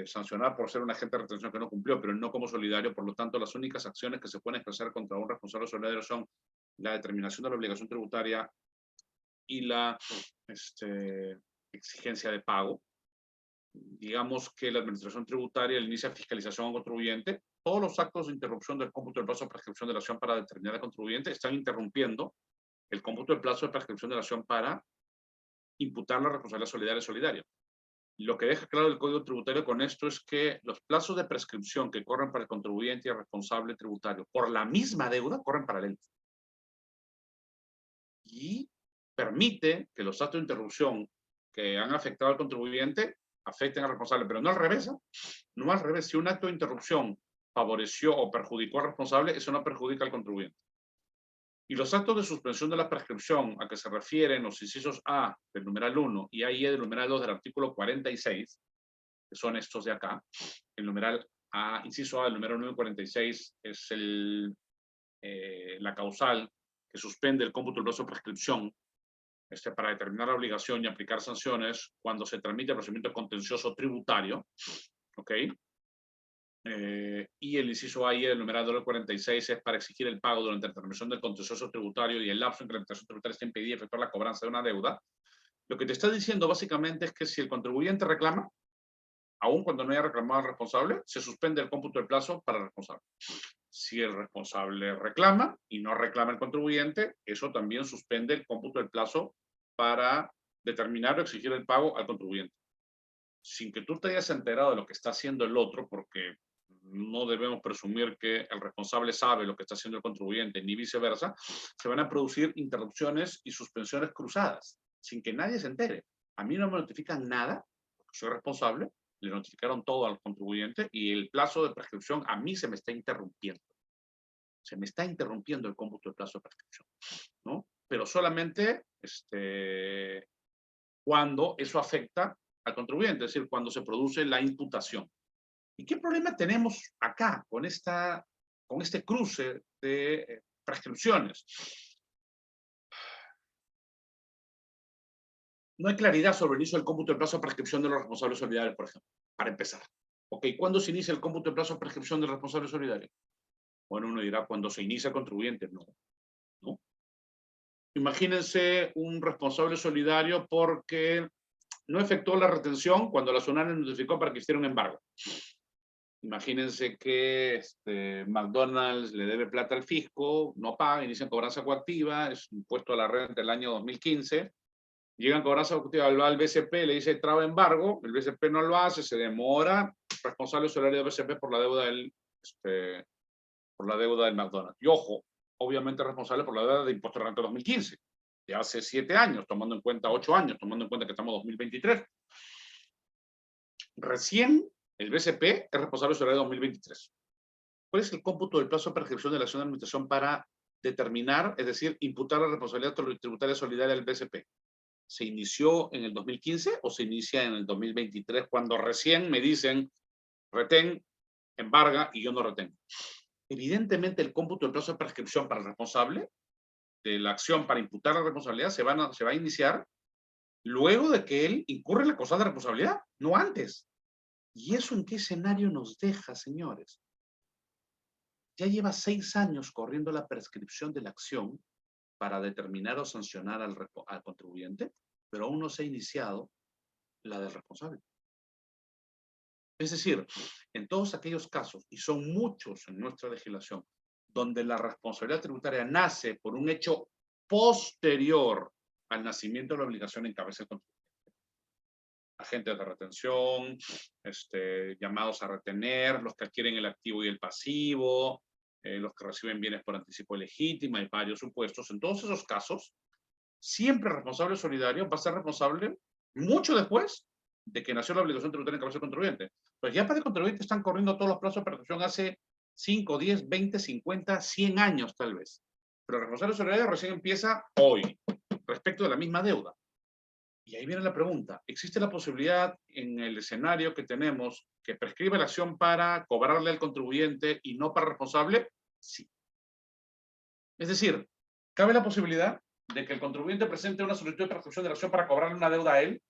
[SPEAKER 4] sancionar por ser un agente de retención que no cumplió, pero no como solidario. Por lo tanto, las únicas acciones que se pueden ejercer contra un responsable solidario son la determinación de la obligación tributaria y la exigencia de pago. Digamos que la administración tributaria inicia fiscalización al contribuyente. Todos los actos de interrupción del cómputo del plazo de prescripción de la acción para determinar al contribuyente están interrumpiendo el cómputo del plazo de prescripción de la acción para imputar la responsabilidad solidaria. Lo que deja claro el Código Tributario con esto es que los plazos de prescripción que corren para el contribuyente y el responsable tributario por la misma deuda corren paralelos. Y permite que los actos de interrupción que han afectado al contribuyente afecten al responsable, pero no al revés. No al revés. Si un acto de interrupción favoreció o perjudicó al responsable, eso no perjudica al contribuyente. Y los actos de suspensión de la prescripción a que se refieren los incisos A del numeral 1 y A y E del numeral 2 del artículo 46, que son estos de acá, el numeral A, inciso A del numeral 1 y 46 es la causal que suspende el cómputo del plazo de prescripción para determinar la obligación y aplicar sanciones cuando se tramite el procedimiento contencioso tributario, ¿ok? Y el inciso A y el numeral 46 es para exigir el pago durante la terminación del contencioso tributario y el lapso en que la administración tributaria está impedida efectuar la cobranza de una deuda. Lo que te está diciendo básicamente es que si el contribuyente reclama, aun cuando no haya reclamado al responsable, se suspende el cómputo del plazo para el responsable. Si el responsable reclama y no reclama el contribuyente, eso también suspende el cómputo del plazo para determinar o exigir el pago al contribuyente. Sin que tú te hayas enterado de lo que está haciendo el otro, porque no debemos presumir que el responsable sabe lo que está haciendo el contribuyente, ni viceversa, se van a producir interrupciones y suspensiones cruzadas, sin que nadie se entere. A mí no me notifican nada, porque soy responsable, le notificaron todo al contribuyente y el plazo de prescripción a mí se me está interrumpiendo. Se me está interrumpiendo el cómputo del plazo de prescripción, ¿no? Pero solamente cuando eso afecta al contribuyente, es decir, cuando se produce la imputación. ¿Y qué problema tenemos acá con este cruce de prescripciones? No hay claridad sobre el inicio del cómputo del plazo de prescripción de los responsables solidarios, por ejemplo, para empezar. Ok, ¿cuándo se inicia el cómputo del plazo de prescripción del responsable solidario? Bueno, uno dirá, cuando se inicia el contribuyente. No, ¿no? Imagínense un responsable solidario porque no efectuó la retención cuando la SUNAT notificó para que hiciera un embargo. Imagínense que McDonald's le debe plata al fisco, no paga, inician cobranza coactiva, es impuesto a la renta del año 2015, llegan cobranza coactiva, va al BCP, le dice traba embargo, el BCP no lo hace, se demora, responsable solidario del BCP por la deuda del McDonald's. Y ojo, obviamente responsable por la deuda de impuesto de renta 2015, de hace 7 años, tomando en cuenta 8 años, tomando en cuenta que estamos en 2023. Recién el BCP es responsable solidario de 2023. ¿Cuál es el cómputo del plazo de prescripción de la acción de administración para determinar, es decir, imputar la responsabilidad tributaria solidaria del BCP? ¿Se inició en el 2015 o se inicia en el 2023 cuando recién me dicen retén, embarga y yo no retengo? Evidentemente el cómputo del plazo de prescripción para el responsable de la acción para imputar la responsabilidad se va a iniciar luego de que él incurre en la causal de responsabilidad, no antes. ¿Y eso en qué escenario nos deja, señores? Ya lleva 6 años corriendo la prescripción de la acción para determinar o sancionar al contribuyente, pero aún no se ha iniciado la del responsable. Es decir, en todos aquellos casos, y son muchos en nuestra legislación, donde la responsabilidad tributaria nace por un hecho posterior al nacimiento de la obligación en cabeza del contribuyente. Agentes de retención, llamados a retener, los que adquieren el activo y el pasivo, los que reciben bienes por anticipo legítimo, hay varios supuestos. En todos esos casos, siempre el responsable solidario va a ser responsable mucho después de que nació la obligación tributaria en cabeza del contribuyente. Pues ya para el contribuyente están corriendo todos los plazos de prescripción hace 5, 10, 20, 50, 100 años tal vez. Pero el responsable solidario recién empieza hoy, respecto de la misma deuda. Y ahí viene la pregunta, ¿existe la posibilidad en el escenario que tenemos que prescribe la acción para cobrarle al contribuyente y no para el responsable? Sí. Es decir, ¿cabe la posibilidad de que el contribuyente presente una solicitud de prescripción de la acción para cobrarle una deuda a él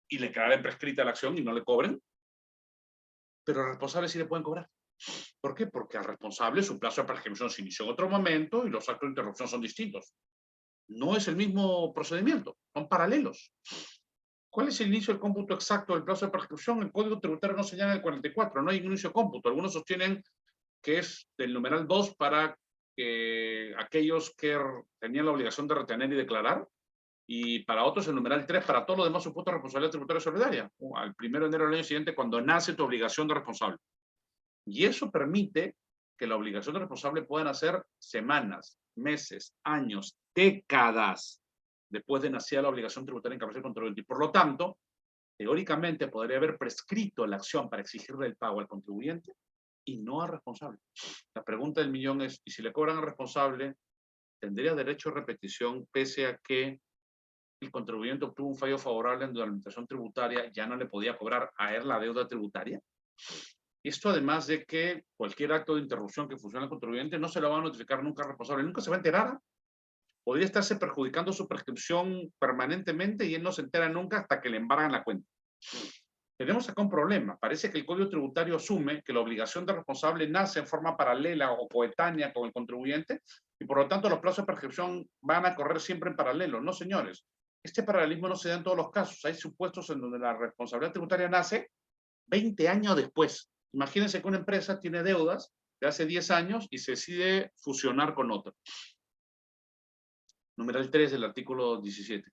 [SPEAKER 4] y le quedará prescrita la acción y no le cobren? Pero al responsable sí le pueden cobrar. ¿Por qué? Porque al responsable su plazo de prescripción se inició en otro momento y los actos de interrupción son distintos. No es el mismo procedimiento, son paralelos. ¿Cuál es el inicio del cómputo exacto del plazo de prescripción? El Código Tributario no señala el 44, no hay inicio de cómputo. Algunos sostienen que es del numeral 2 para aquellos que tenían la obligación de retener y declarar, y para otros el numeral 3 para todos los demás supuestos de responsabilidad tributaria solidaria, al 1 de enero del año siguiente cuando nace tu obligación de responsable. Y eso permite que la obligación de responsable pueda nacer semanas, meses, años, décadas después de nacer la obligación tributaria en cabeza del contribuyente. Y por lo tanto, teóricamente podría haber prescrito la acción para exigirle el pago al contribuyente y no al responsable. La pregunta del millón es, ¿y si le cobran al responsable, tendría derecho a repetición pese a que el contribuyente obtuvo un fallo favorable en la administración tributaria, ya no le podía cobrar a él la deuda tributaria? Esto además de que cualquier acto de interrupción que funcione al contribuyente no se lo va a notificar nunca al responsable, nunca se va a enterar. Podría estarse perjudicando su prescripción permanentemente y él no se entera nunca hasta que le embargan la cuenta. Tenemos acá un problema. Parece que el Código Tributario asume que la obligación de responsable nace en forma paralela o coetánea con el contribuyente y por lo tanto los plazos de prescripción van a correr siempre en paralelo. No, señores. Este paralelismo no se da en todos los casos. Hay supuestos en donde la responsabilidad tributaria nace 20 años después. Imagínense que una empresa tiene deudas de hace 10 años y se decide fusionar con otra. Numeral 3 del artículo 17.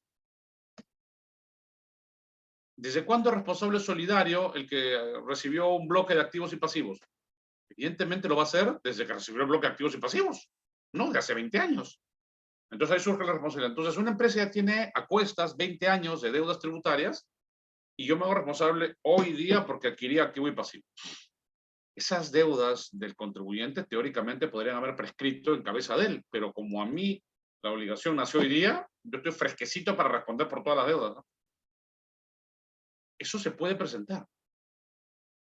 [SPEAKER 4] ¿Desde cuándo es responsable solidario el que recibió un bloque de activos y pasivos? Evidentemente lo va a hacer desde que recibió el bloque de activos y pasivos, ¿no? De hace 20 años. Entonces ahí surge la responsabilidad. Entonces una empresa ya tiene a cuestas 20 años de deudas tributarias y yo me hago responsable hoy día porque adquirí activo y pasivo. Esas deudas del contribuyente teóricamente podrían haber prescrito en cabeza de él, pero como a mí la obligación nació hoy día, yo estoy fresquecito para responder por todas las deudas, ¿no? Eso se puede presentar,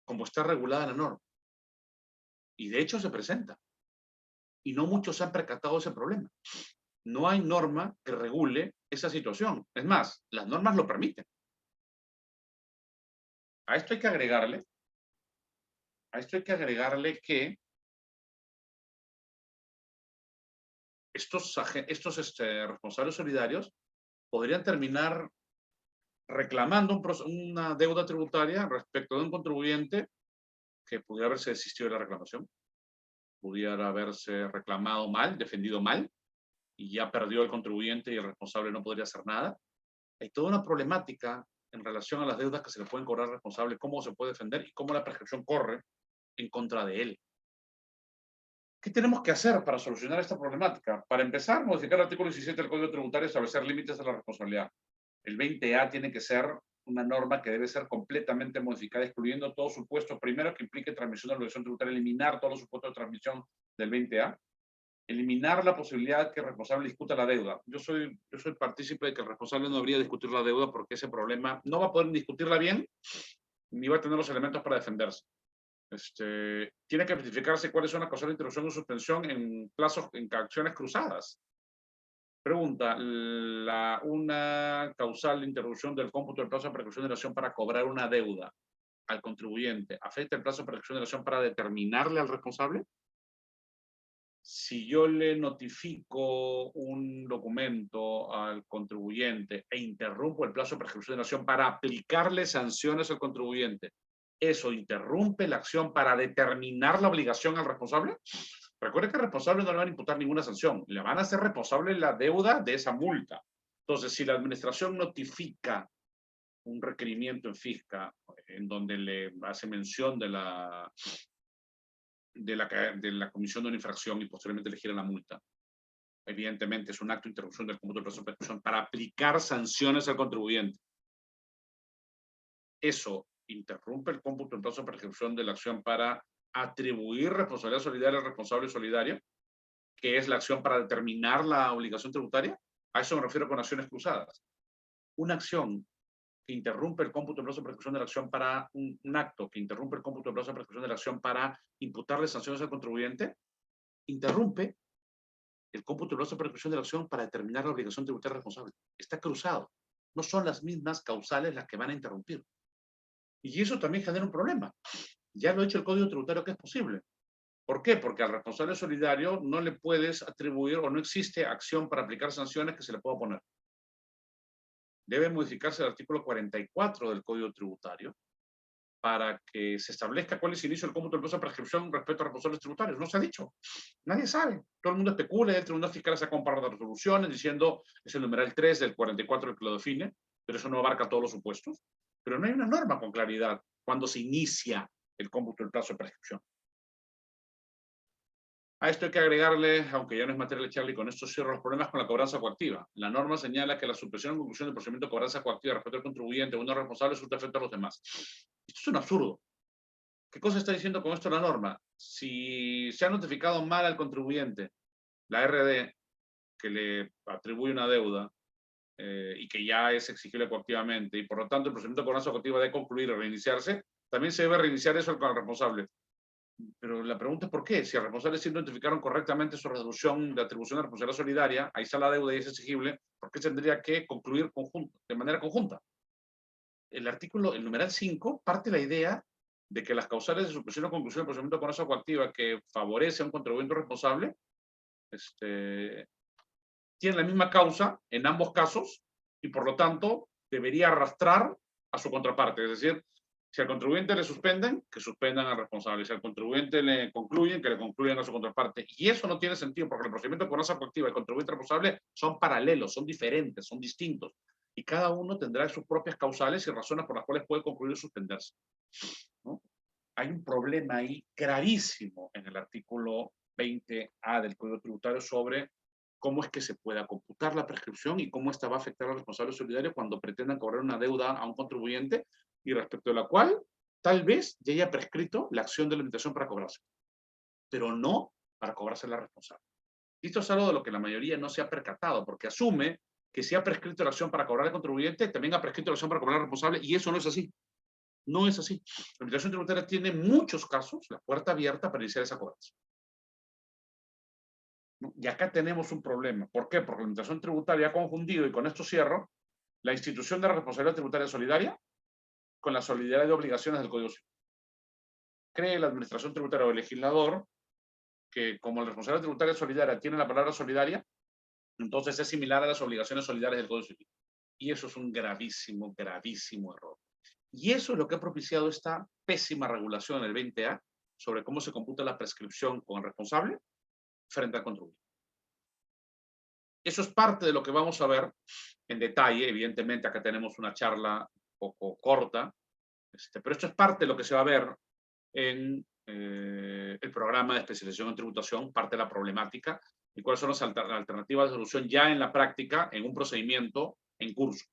[SPEAKER 4] como está regulada en la norma. Y de hecho se presenta. Y no muchos se han percatado de ese problema. No hay norma que regule esa situación. Es más, las normas lo permiten. A esto hay que agregarle que estos responsables solidarios podrían terminar reclamando una deuda tributaria respecto de un contribuyente que pudiera haberse desistido de la reclamación, pudiera haberse reclamado mal, defendido mal, y ya perdió el contribuyente y el responsable no podría hacer nada. Hay toda una problemática en relación a las deudas que se le pueden cobrar al responsable, cómo se puede defender y cómo la prescripción corre en contra de él. ¿Qué tenemos que hacer para solucionar esta problemática? Para empezar, modificar el artículo 17 del Código Tributario y establecer límites a la responsabilidad. El 20A tiene que ser una norma que debe ser completamente modificada, excluyendo todos supuestos, primero, que implique transmisión de la obligación tributaria, eliminar todos los supuestos de transmisión del 20A, eliminar la posibilidad que el responsable discuta la deuda. Yo soy partícipe de que el responsable no debería discutir la deuda porque ese problema no va a poder discutirla bien ni va a tener los elementos para defenderse. Tiene que verificarse cuáles son las causales de interrupción o suspensión en plazos, en acciones cruzadas. Pregunta, una causal de interrupción del cómputo del plazo de prescripción de la acción para cobrar una deuda al contribuyente, ¿afecta el plazo de prescripción de la acción para determinarle al responsable? Si yo le notifico un documento al contribuyente e interrumpo el plazo de prescripción de la acción para aplicarle sanciones al contribuyente, ¿eso interrumpe la acción para determinar la obligación al responsable? Recuerde que al responsable no le van a imputar ninguna sanción, le van a hacer responsable la deuda de esa multa. Entonces, si la administración notifica un requerimiento en fisca en donde le hace mención de la comisión de una infracción y posteriormente le gira la multa, evidentemente es un acto de interrupción del cómputo del plazo de prescripción para aplicar sanciones al contribuyente. Eso interrumpe el cómputo del plazo de prescripción de la acción para atribuir responsabilidad solidaria al responsable solidario, que es la acción para determinar la obligación tributaria. A eso me refiero con acciones cruzadas. Una acción que interrumpe el cómputo del plazo de prescripción de la acción para un acto que interrumpe el cómputo del plazo de prescripción de la acción para imputarle sanciones al contribuyente, interrumpe el cómputo del plazo de prescripción de la acción para determinar la obligación tributaria responsable. Está cruzado. No son las mismas causales las que van a interrumpir. Y eso también genera un problema. Ya lo ha dicho el Código Tributario que es posible. ¿Por qué? Porque al responsable solidario no le puedes atribuir o no existe acción para aplicar sanciones que se le pueda poner. Debe modificarse el artículo 44 del Código Tributario para que se establezca cuál es el inicio del cómputo del plazo de prescripción respecto a responsables tributarios. No se ha dicho. Nadie sabe. Todo el mundo especula y el Tribunal Fiscal saca un par de resoluciones diciendo es el numeral 3 del 44 el que lo define, pero eso no abarca todos los supuestos. Pero no hay una norma con claridad cuando se inicia el cómputo del plazo de prescripción. A esto hay que agregarle, aunque ya no es materia de Charlie, con esto cierro los problemas con la cobranza coactiva. La norma señala que la suspensión en conclusión del procedimiento de cobranza coactiva respecto al contribuyente o uno responsable surte efecto a los demás. Esto es un absurdo. ¿Qué cosa está diciendo con esto la norma? Si se ha notificado mal al contribuyente, la RD, que le atribuye una deuda y que ya es exigible coactivamente, y por lo tanto el procedimiento de cobranza coactiva debe concluir o reiniciarse, también se debe reiniciar eso con el responsable. Pero la pregunta es ¿por qué? Si al responsable sí identificaron correctamente su resolución de atribución de responsabilidad solidaria, ahí está la deuda y es exigible, ¿por qué tendría que concluir de manera conjunta? El numeral 5, parte de la idea de que las causales de suspensión o conclusión del procedimiento de cobranza coactiva que favorece a un contribuyente responsable tienen la misma causa en ambos casos y por lo tanto debería arrastrar a su contraparte. Es decir, si al contribuyente le suspenden, que suspendan al responsable. Si al contribuyente le concluyen, que le concluyan a su contraparte. Y eso no tiene sentido porque el procedimiento de cobranza coactiva y el contribuyente responsable son paralelos, son diferentes, son distintos. Y cada uno tendrá sus propias causales y razones por las cuales puede concluir o suspenderse, ¿no? hay un problema ahí gravísimo en el artículo 20A del Código Tributario sobre cómo es que se pueda computar la prescripción y cómo esta va a afectar al responsable solidario cuando pretendan cobrar una deuda a un contribuyente y respecto a la cual tal vez ya haya prescrito la acción de limitación para cobrarse, pero no para cobrarse la responsable. Y esto es algo de lo que la mayoría no se ha percatado, porque asume que si ha prescrito la acción para cobrar al contribuyente, también ha prescrito la acción para cobrar al responsable, y eso no es así. No es así. La Administración Tributaria tiene muchos casos, la puerta abierta para iniciar esa cobranza. Y acá tenemos un problema. ¿Por qué? Porque la Administración Tributaria ha confundido, y con esto cierro, la institución de la responsabilidad tributaria solidaria con la solidaridad de obligaciones del Código Civil. Cree la Administración Tributaria o el legislador que como la responsabilidad tributaria solidaria tiene la palabra solidaria, entonces es similar a las obligaciones solidarias del Código Civil. Y eso es un gravísimo, gravísimo error. Y eso es lo que ha propiciado esta pésima regulación en el 20A sobre cómo se computa la prescripción con el responsable frente al contribuyente. Eso es parte de lo que vamos a ver en detalle. Evidentemente, acá tenemos una charla un poco corta, pero esto es parte de lo que se va a ver en el programa de especialización en tributación, parte de la problemática, y cuáles son las alternativas de solución ya en la práctica, en un procedimiento en curso.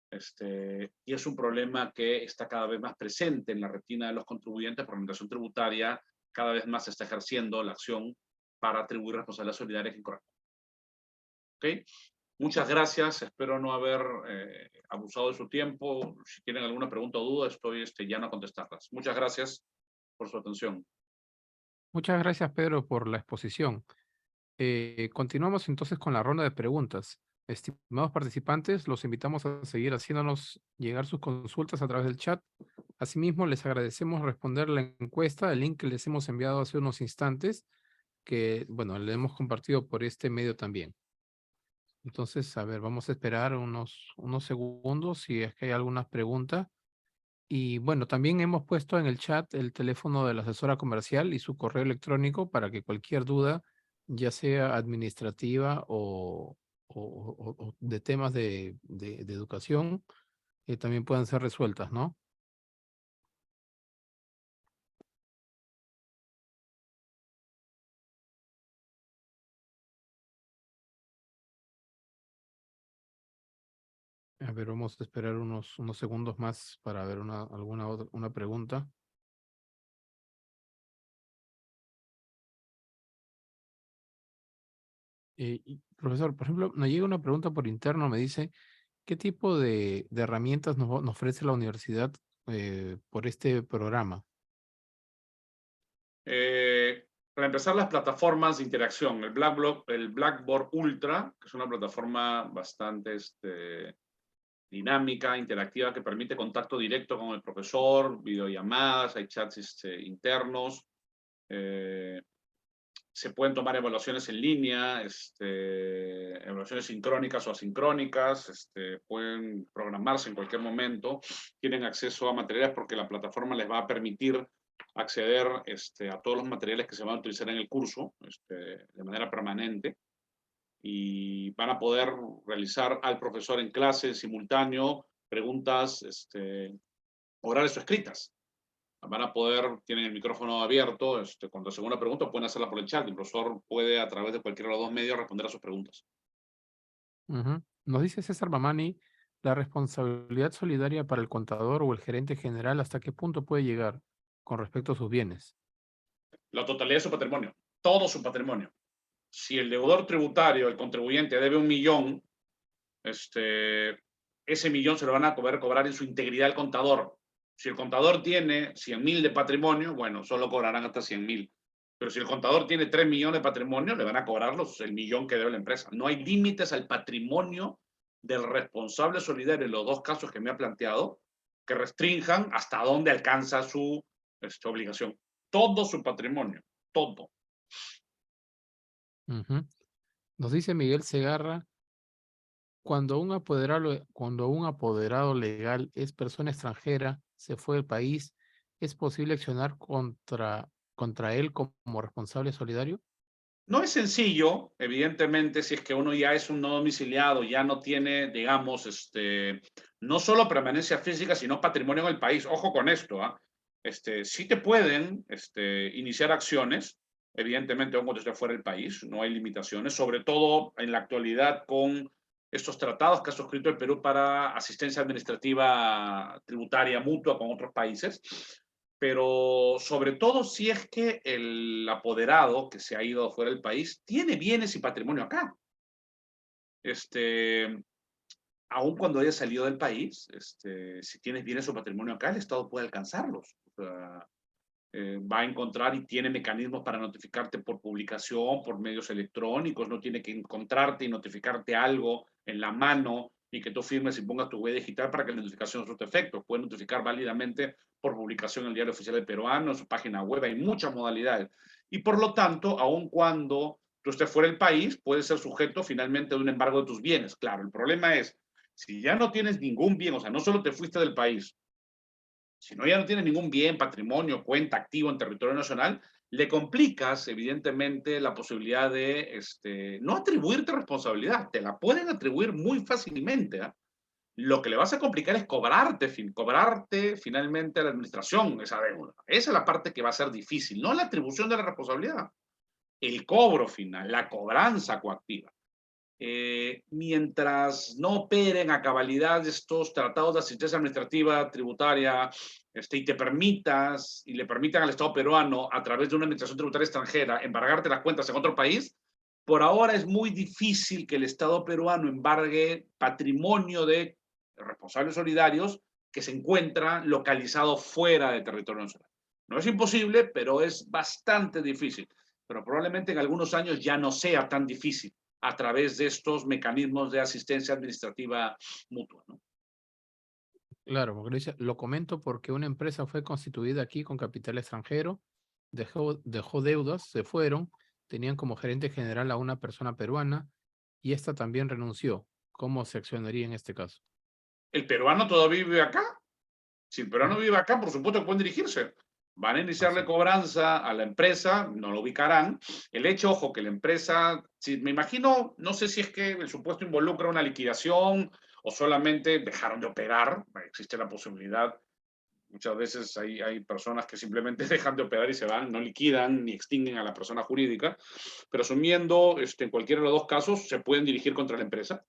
[SPEAKER 4] Y es un problema que está cada vez más presente en la retina de los contribuyentes, porque la Administración Tributaria cada vez más está ejerciendo la acción para atribuir responsabilidades solidarias incorrectas. ¿Ok? Muchas gracias, espero no haber abusado de su tiempo. Si tienen alguna pregunta o duda, estoy llano a contestarlas. Muchas gracias por su atención.
[SPEAKER 2] Muchas gracias, Pedro, por la exposición. Continuamos entonces con la ronda de preguntas. Estimados participantes, los invitamos a seguir haciéndonos llegar sus consultas a través del chat. Asimismo, les agradecemos responder la encuesta, el link que les hemos enviado hace unos instantes, que, bueno, le hemos compartido por este medio también. Entonces, a ver, vamos a esperar unos segundos si es que hay alguna pregunta. Y bueno, también hemos puesto en el chat el teléfono de la asesora comercial y su correo electrónico para que cualquier duda, ya sea administrativa o de temas de educación, también puedan ser resueltas, ¿no? A ver, vamos a esperar unos segundos más para ver una pregunta. Profesor, por ejemplo, nos llega una pregunta por interno, me dice, ¿qué tipo de herramientas nos ofrece la universidad por este programa?
[SPEAKER 4] Para empezar, las plataformas de interacción. El Blackboard Ultra, que es una plataforma bastante dinámica, interactiva, que permite contacto directo con el profesor, videollamadas, hay chats internos, se pueden tomar evaluaciones en línea, evaluaciones sincrónicas o asincrónicas, pueden programarse en cualquier momento, tienen acceso a materiales porque la plataforma les va a permitir acceder a todos los materiales que se van a utilizar en el curso de manera permanente, y van a poder realizar al profesor en clase en simultáneo preguntas orales o escritas. Van a poder, tienen el micrófono abierto, cuando hacen una pregunta pueden hacerla por el chat. El profesor puede a través de cualquiera de los dos medios responder a sus preguntas.
[SPEAKER 2] Nos dice César Mamani, la responsabilidad solidaria para el contador o el gerente general, ¿hasta qué punto puede llegar con respecto a sus bienes?
[SPEAKER 4] La totalidad de su patrimonio, todo su patrimonio. Si el deudor tributario, el contribuyente, debe 1 millón, ese millón se lo van a poder cobrar en su integridad al contador. Si el contador tiene 100.000 de patrimonio, bueno, solo cobrarán hasta 100.000. Pero si el contador tiene 3 millones de patrimonio, le van a cobrar el millón que debe la empresa. No hay límites al patrimonio del responsable solidario en los dos casos que me ha planteado, que restrinjan hasta dónde alcanza su obligación. Todo su patrimonio, todo.
[SPEAKER 2] Nos dice Miguel Segarra, cuando un apoderado legal es persona extranjera, se fue del país, ¿es posible accionar contra él como responsable solidario?
[SPEAKER 4] No es sencillo, evidentemente, si es que uno ya es un no domiciliado, ya no tiene, digamos, no solo permanencia física, sino patrimonio en el país. Ojo con esto, ¿ah? sí te pueden iniciar acciones, evidentemente, aun cuando esté fuera del país, no hay limitaciones, sobre todo en la actualidad con estos tratados que ha suscrito el Perú para asistencia administrativa tributaria mutua con otros países, pero sobre todo si es que el apoderado que se ha ido fuera del país tiene bienes y patrimonio acá. Aun cuando haya salido del país, si tienes bienes o patrimonio acá, el Estado puede alcanzarlos. O sea, va a encontrar y tiene mecanismos para notificarte por publicación, por medios electrónicos, no tiene que encontrarte y notificarte algo en la mano y que tú firmes y pongas tu huella digital para que la notificación surta efecto. Puede notificar válidamente por publicación en el Diario Oficial del Peruano, en su página web, hay muchas modalidades. Y por lo tanto, aun cuando tú estés fuera del país, puedes ser sujeto finalmente de un embargo de tus bienes. Claro, el problema es, si ya no tienes ningún bien, o sea, no solo te fuiste del país, si no ya no tienes ningún bien, patrimonio, cuenta, activo en territorio nacional, le complicas evidentemente la posibilidad de no atribuirte responsabilidad, te la pueden atribuir muy fácilmente. ¿Eh? Lo que le vas a complicar es cobrarte finalmente a la administración esa deuda. Esa es la parte que va a ser difícil, no la atribución de la responsabilidad, el cobro final, la cobranza coactiva. Mientras no operen a cabalidad estos tratados de asistencia administrativa tributaria y te permitas y le permitan al Estado peruano a través de una administración tributaria extranjera embargarte las cuentas en otro país, por ahora es muy difícil que el Estado peruano embargue patrimonio de responsables solidarios que se encuentra localizado fuera del territorio nacional. No es imposible, pero es bastante difícil. Pero probablemente en algunos años ya no sea tan difícil a través de estos mecanismos de asistencia administrativa mutua, ¿no?
[SPEAKER 2] Claro, porque lo comento porque una empresa fue constituida aquí con capital extranjero, dejó deudas, se fueron, tenían como gerente general a una persona peruana y esta también renunció. ¿Cómo se accionaría en este caso?
[SPEAKER 4] ¿El peruano todavía vive acá? Si el peruano vive acá, por supuesto que pueden dirigirse. Van a iniciarle cobranza a la empresa, no lo ubicarán. El hecho, ojo, que la empresa, si, me imagino, no sé si es que el supuesto involucra una liquidación o solamente dejaron de operar. Existe la posibilidad. Muchas veces hay personas que simplemente dejan de operar y se van, no liquidan ni extinguen a la persona jurídica. Pero asumiendo, en cualquiera de los dos casos, se pueden dirigir contra la empresa.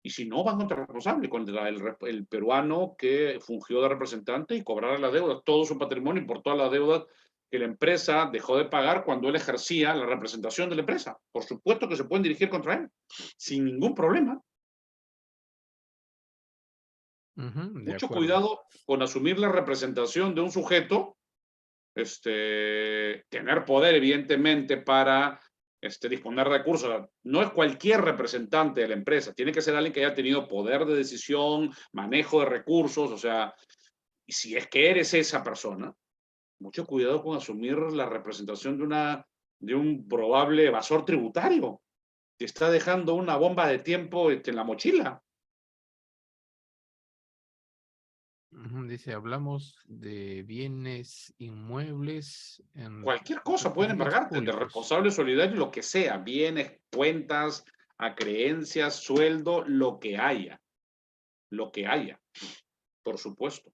[SPEAKER 4] Y si no, van contra el responsable, contra el peruano que fungió de representante y cobrar la deuda, todo su patrimonio y por todas las deudas que la empresa dejó de pagar cuando él ejercía la representación de la empresa. Por supuesto que se pueden dirigir contra él, sin ningún problema.
[SPEAKER 2] De
[SPEAKER 4] Mucho
[SPEAKER 2] acuerdo.
[SPEAKER 4] cuidado con asumir la representación de un sujeto, tener poder, evidentemente, para disponer de recursos. No es cualquier representante de la empresa, tiene que ser alguien que haya tenido poder de decisión, manejo de recursos, o sea, y si es que eres esa persona, mucho cuidado con asumir la representación de un probable evasor tributario que está dejando una bomba de tiempo en la mochila.
[SPEAKER 2] Dice, hablamos de bienes inmuebles en
[SPEAKER 4] Cualquier cosa pueden
[SPEAKER 2] recibos
[SPEAKER 4] embargarte, de
[SPEAKER 2] públicos.
[SPEAKER 4] responsable solidario, lo que sea, bienes, cuentas, a creencias, sueldo, lo que haya, por supuesto.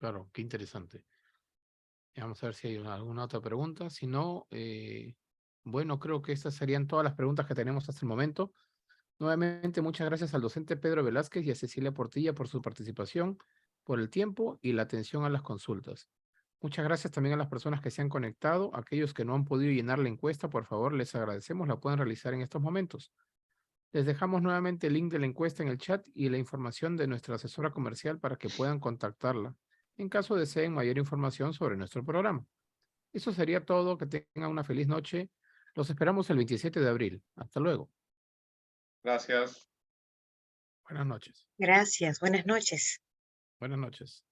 [SPEAKER 2] Claro, qué interesante. Vamos a ver si hay alguna otra pregunta. Si no, bueno, creo que estas serían todas las preguntas que tenemos hasta el momento. Nuevamente, muchas gracias al docente Pedro Velázquez y a Cecilia Portilla por su participación, por el tiempo y la atención a las consultas. Muchas gracias también a las personas que se han conectado. Aquellos que no han podido llenar la encuesta, por favor, les agradecemos. La pueden realizar en estos momentos. Les dejamos nuevamente el link de la encuesta en el chat y la información de nuestra asesora comercial para que puedan contactarla en caso deseen mayor información sobre nuestro programa. Eso sería todo. Que tengan una feliz noche. Los esperamos el 27 de abril. Hasta luego.
[SPEAKER 4] Gracias.
[SPEAKER 2] Buenas noches.
[SPEAKER 3] Gracias, buenas noches.
[SPEAKER 2] Buenas noches.